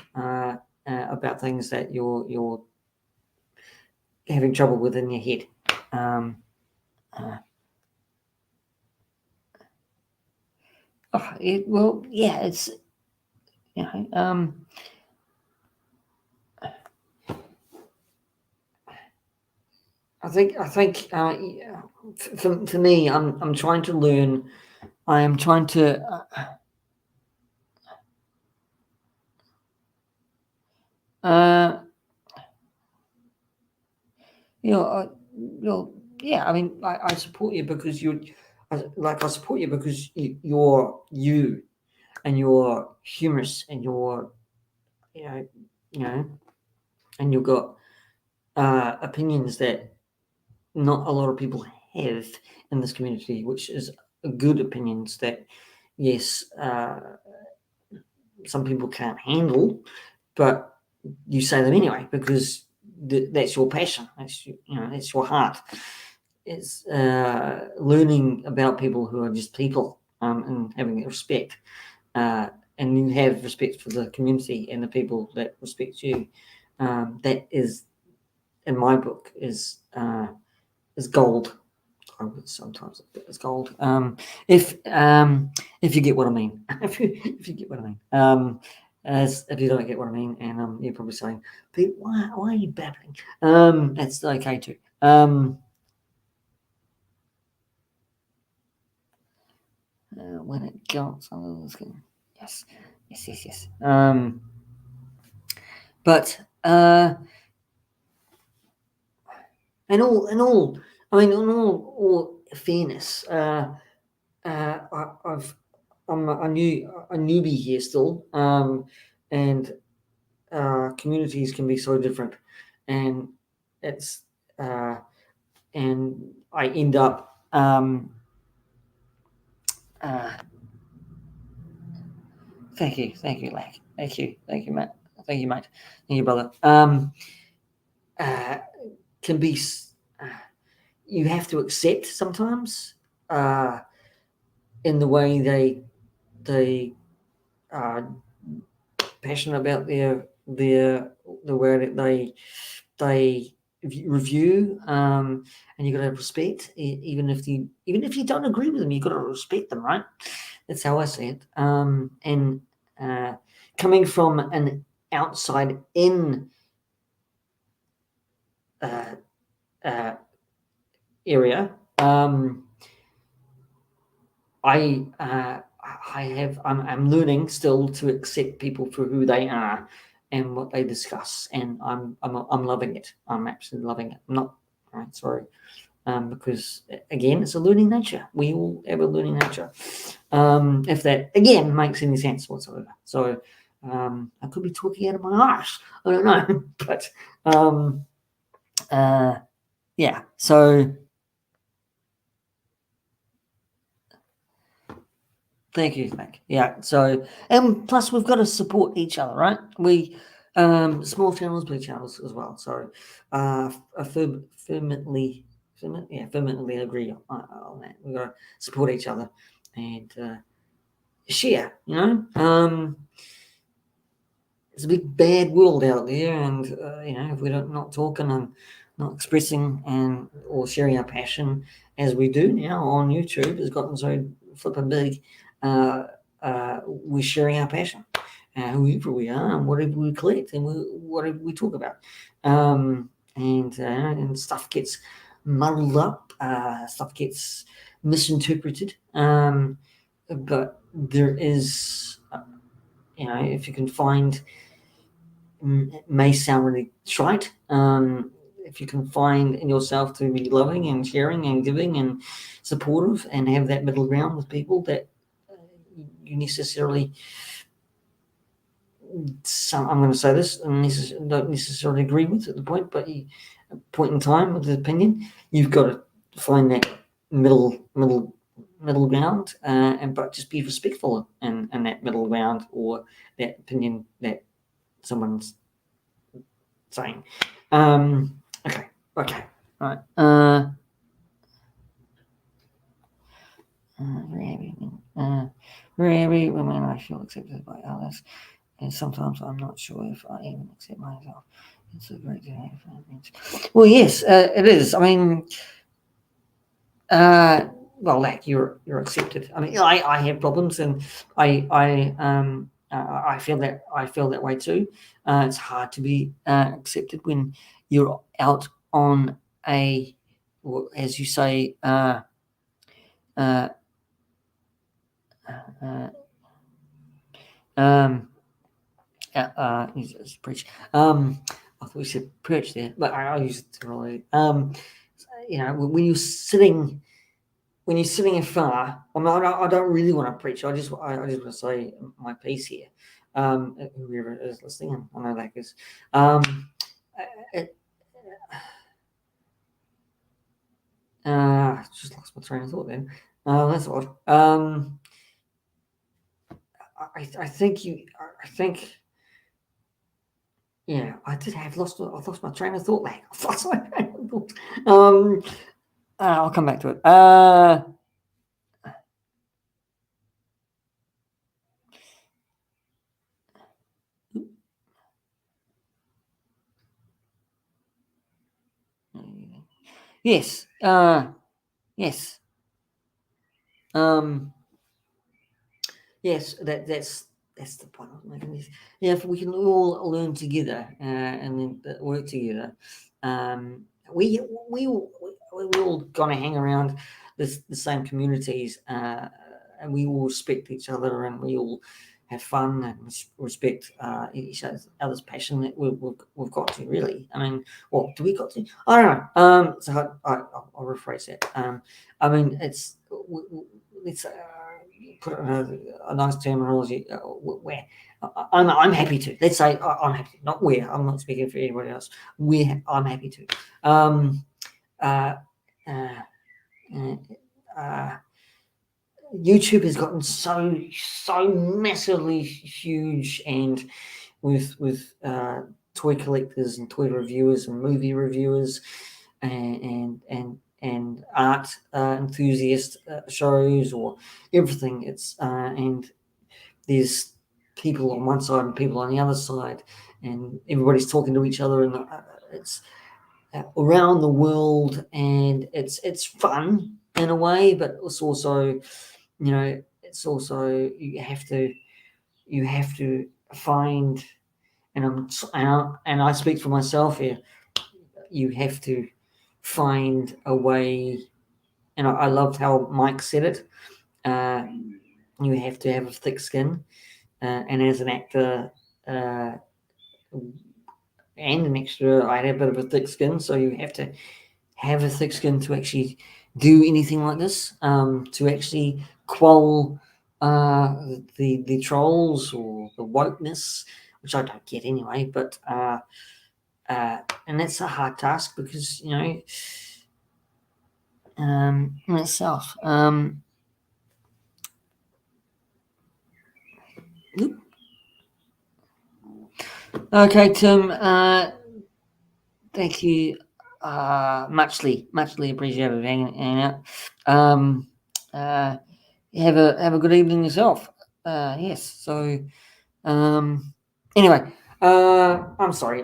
about things that you're having trouble with in your head. It's I think for me, I'm trying to learn. I am trying to. Yeah. I mean, I support you because I support you because you're you, and you're humorous, and you're, you know, and you've got opinions that not a lot of people have in this community, which is good opinions that, yes, some people can't handle, but you say them anyway because that's your passion. That's your heart. It's learning about people who are just people, and having respect. And you have respect for the community and the people that respect you. That is in my book is gold. I would sometimes look at it as gold. If you get what I mean, if you get what I mean, as if you don't get what I mean, and you're probably saying, "Pete, why are you babbling?" That's okay too. When it counts, yes. But in all, I mean, in all fairness, I'm a newbie here still, and communities can be so different, and it's and I end up thank you, Lack. Thank you, Matt. Thank you, mate. Thank you, brother. Can be you have to accept sometimes in the way they are passionate about the way that they review, and you got to respect, even if you don't agree with them, you got to respect them, right? That's how I see it. And coming from an outside in area, I'm learning still to accept people for who they are and what they discuss, and I'm loving it. I'm absolutely loving it. I'm not right, sorry, because again, it's a learning nature. We all have a learning nature. If that again makes any sense whatsoever. So I could be talking out of my arse. I don't know, but yeah. So thank you, Mac. Yeah. So, and plus we've got to support each other, right? We small channels, big channels as well. So, I firmly agree on that. We've got to support each other and share. It's a big bad world out there, and if we're not talking and not expressing and or sharing our passion as we do now on YouTube, has gotten so flipping big. We're sharing our passion, whoever we are, and whatever we collect, and whatever we talk about, and stuff gets muddled up, stuff gets misinterpreted. But there is, if you can find, it may sound really trite. If you can find in yourself to be loving and sharing and giving and supportive and have that middle ground with people that you necessarily, I'm going to say this, don't necessarily agree with at the point, but a point in time with the opinion, you've got to find that middle ground, but just be respectful in that middle ground or that opinion that someone's saying. Okay, right. Very when I feel accepted by others, and sometimes I'm not sure if I even accept myself. It's a great day. Well, yes, it is. I mean, well, like you're accepted. I mean, I have problems, and I feel that way too. It's hard to be accepted when you're out on a, well, as you say, preach. I thought we said perch there, but I use it to relate. When you're sitting afar, I don't really want to preach. I just want to say my piece here. Whoever is listening, I know that is. Just lost my train of thought then. That's odd. I think. Yeah, I've lost my train of thought. Like, I've lost my train of thought. I'll come back to it. Yes. Yes. Yes. That's the point I was making. Yeah, if we can all learn together and then work together, um, we we all gonna hang around the same communities, and we all respect each other, and we all have fun and respect each other's passion that we've got to really. I mean, well, do we got to? I don't know. So I'll rephrase that. I mean, it's put it in a nice terminology where I'm happy to. Let's say I'm happy, not where. I'm not speaking for anybody else. Where I'm happy to. Um, uh, uh, uh, uh, YouTube has gotten so massively huge, and with toy collectors and toy reviewers and movie reviewers and art enthusiast shows or everything. It's and there's people on one side and people on the other side, and everybody's talking to each other, and it's around the world, and it's fun in a way, but it's also it's also you have to find, and I speak for myself here. You have to find a way, and I loved how Mike said it. You have to have a thick skin, and as an actor and an extra, I had a bit of a thick skin, so you have to have a thick skin to actually do anything like this, to actually quell the trolls or the wokeness, which I don't get anyway. But and that's a hard task because in itself. Okay, Tim. Thank you. Muchly appreciated hanging out. Uh, have a good evening yourself. Yes. So anyway, I'm sorry.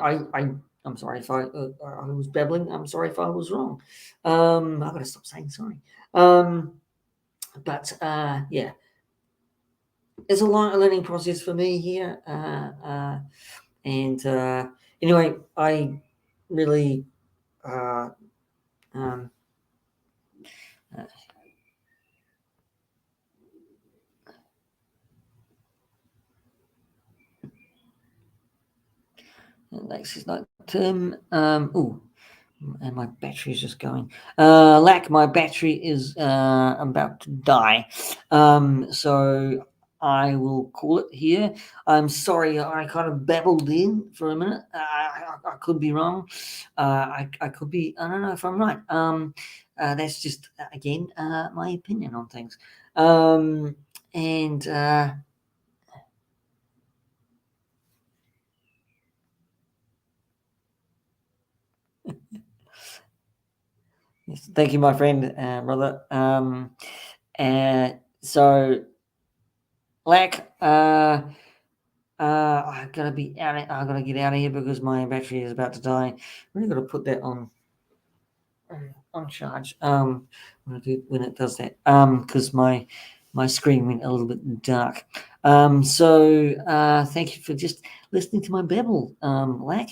I'm sorry if I was babbling. I'm sorry if I was wrong. I've got to stop saying sorry. But yeah, it's a long learning process for me here. And anyway, I really um, uh, Alexis like Tim. Oh, and my battery is just going. My battery is about to die. So I will call it here. I'm sorry, I kind of babbled in for a minute. I could be wrong. I could be. I don't know if I'm right. That's just again my opinion on things. And yes, thank you, my friend, brother. So, Lack, I gotta be out. I gotta get out of here because my battery is about to die. Really gotta put that on charge. When it does that. Because my screen went a little bit dark. So thank you for just listening to my babble, Lack.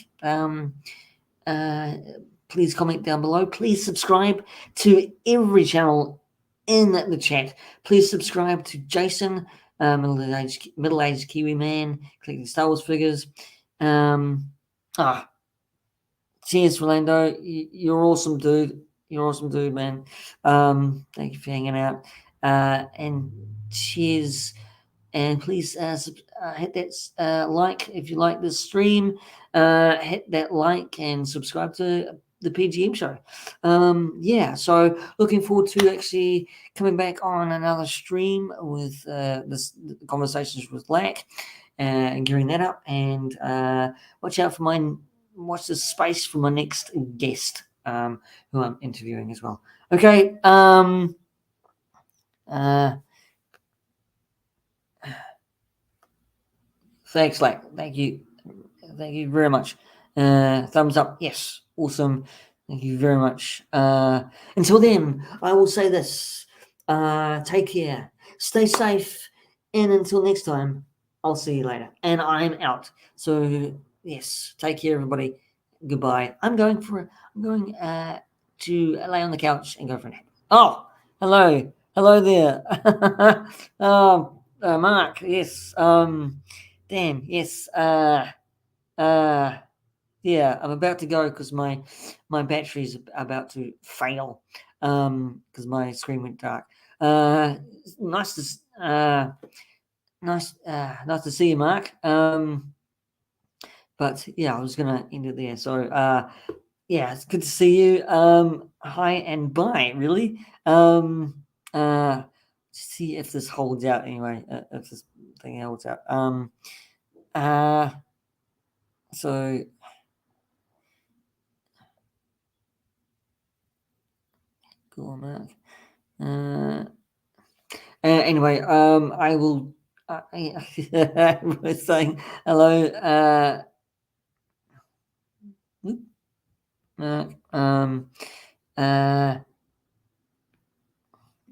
Uh, please comment down below. Please subscribe to every channel in the chat. Please subscribe to Jason, middle-aged Kiwi man collecting Star Wars figures. Cheers, Rolando. You're awesome, dude. You're awesome, dude, man. Thank you for hanging out. And cheers. And please hit that like if you like this stream. Hit that like and subscribe to the P.G.M Show. Yeah, so looking forward to actually coming back on another stream with this conversations with Lack and gearing that up. And watch this space for my next guest, who I'm interviewing as well. Okay. Thanks, Lack. Thank you very much. Thumbs up. Yes, awesome. Thank you very much. Until then, I will say this. Take care. Stay safe. And until next time, I'll see you later. And I'm out. So, yes, take care, everybody. Goodbye. I'm going to lay on the couch and go for a nap. Oh, hello. Hello there. Mark, yes. Dan, yes. Yeah, I'm about to go because my battery's about to fail because my screen went dark. Nice to see you, Mark. But yeah, I was gonna end it there. So yeah, it's good to see you. Hi and bye. Really. See if this holds out anyway. If this thing holds out. So. Cool, Mark. Anyway, I will. Everybody's saying hello. Mark.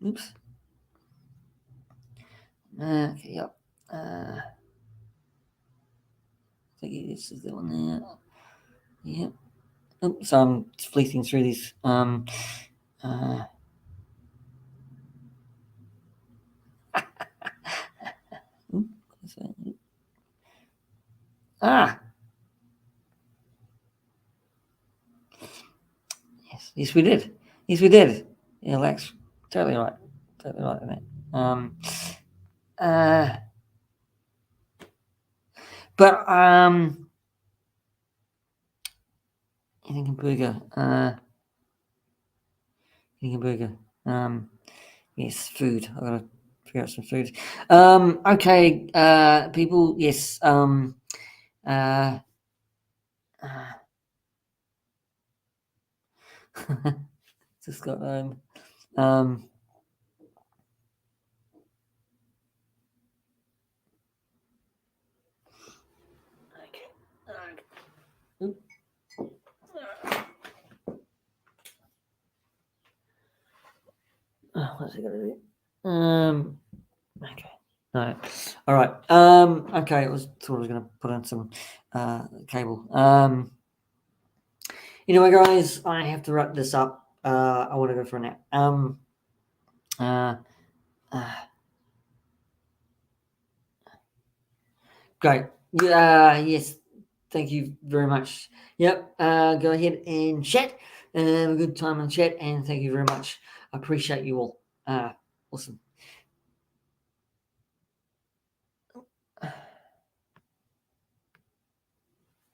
Oops. Mark. Yep. I think this is the one there. Yep. Oops, so I'm fleeting through these. Ah, yes, we did. Yes, we did. Yeah, Lex, totally right. Totally right with that. But eating a burger. Eating a burger. Yes, food. I gotta figure out some food. Okay, people. Yes. Just got home. Okay. What's it gonna do? Okay. No. All right. Okay. It was thought I was gonna put in some cable. Anyway, guys, I have to wrap this up. I want to go for a nap. Great. Yes. Thank you very much. Yep. Go ahead and chat. Have a good time in chat, and thank you very much. I appreciate you all. Awesome.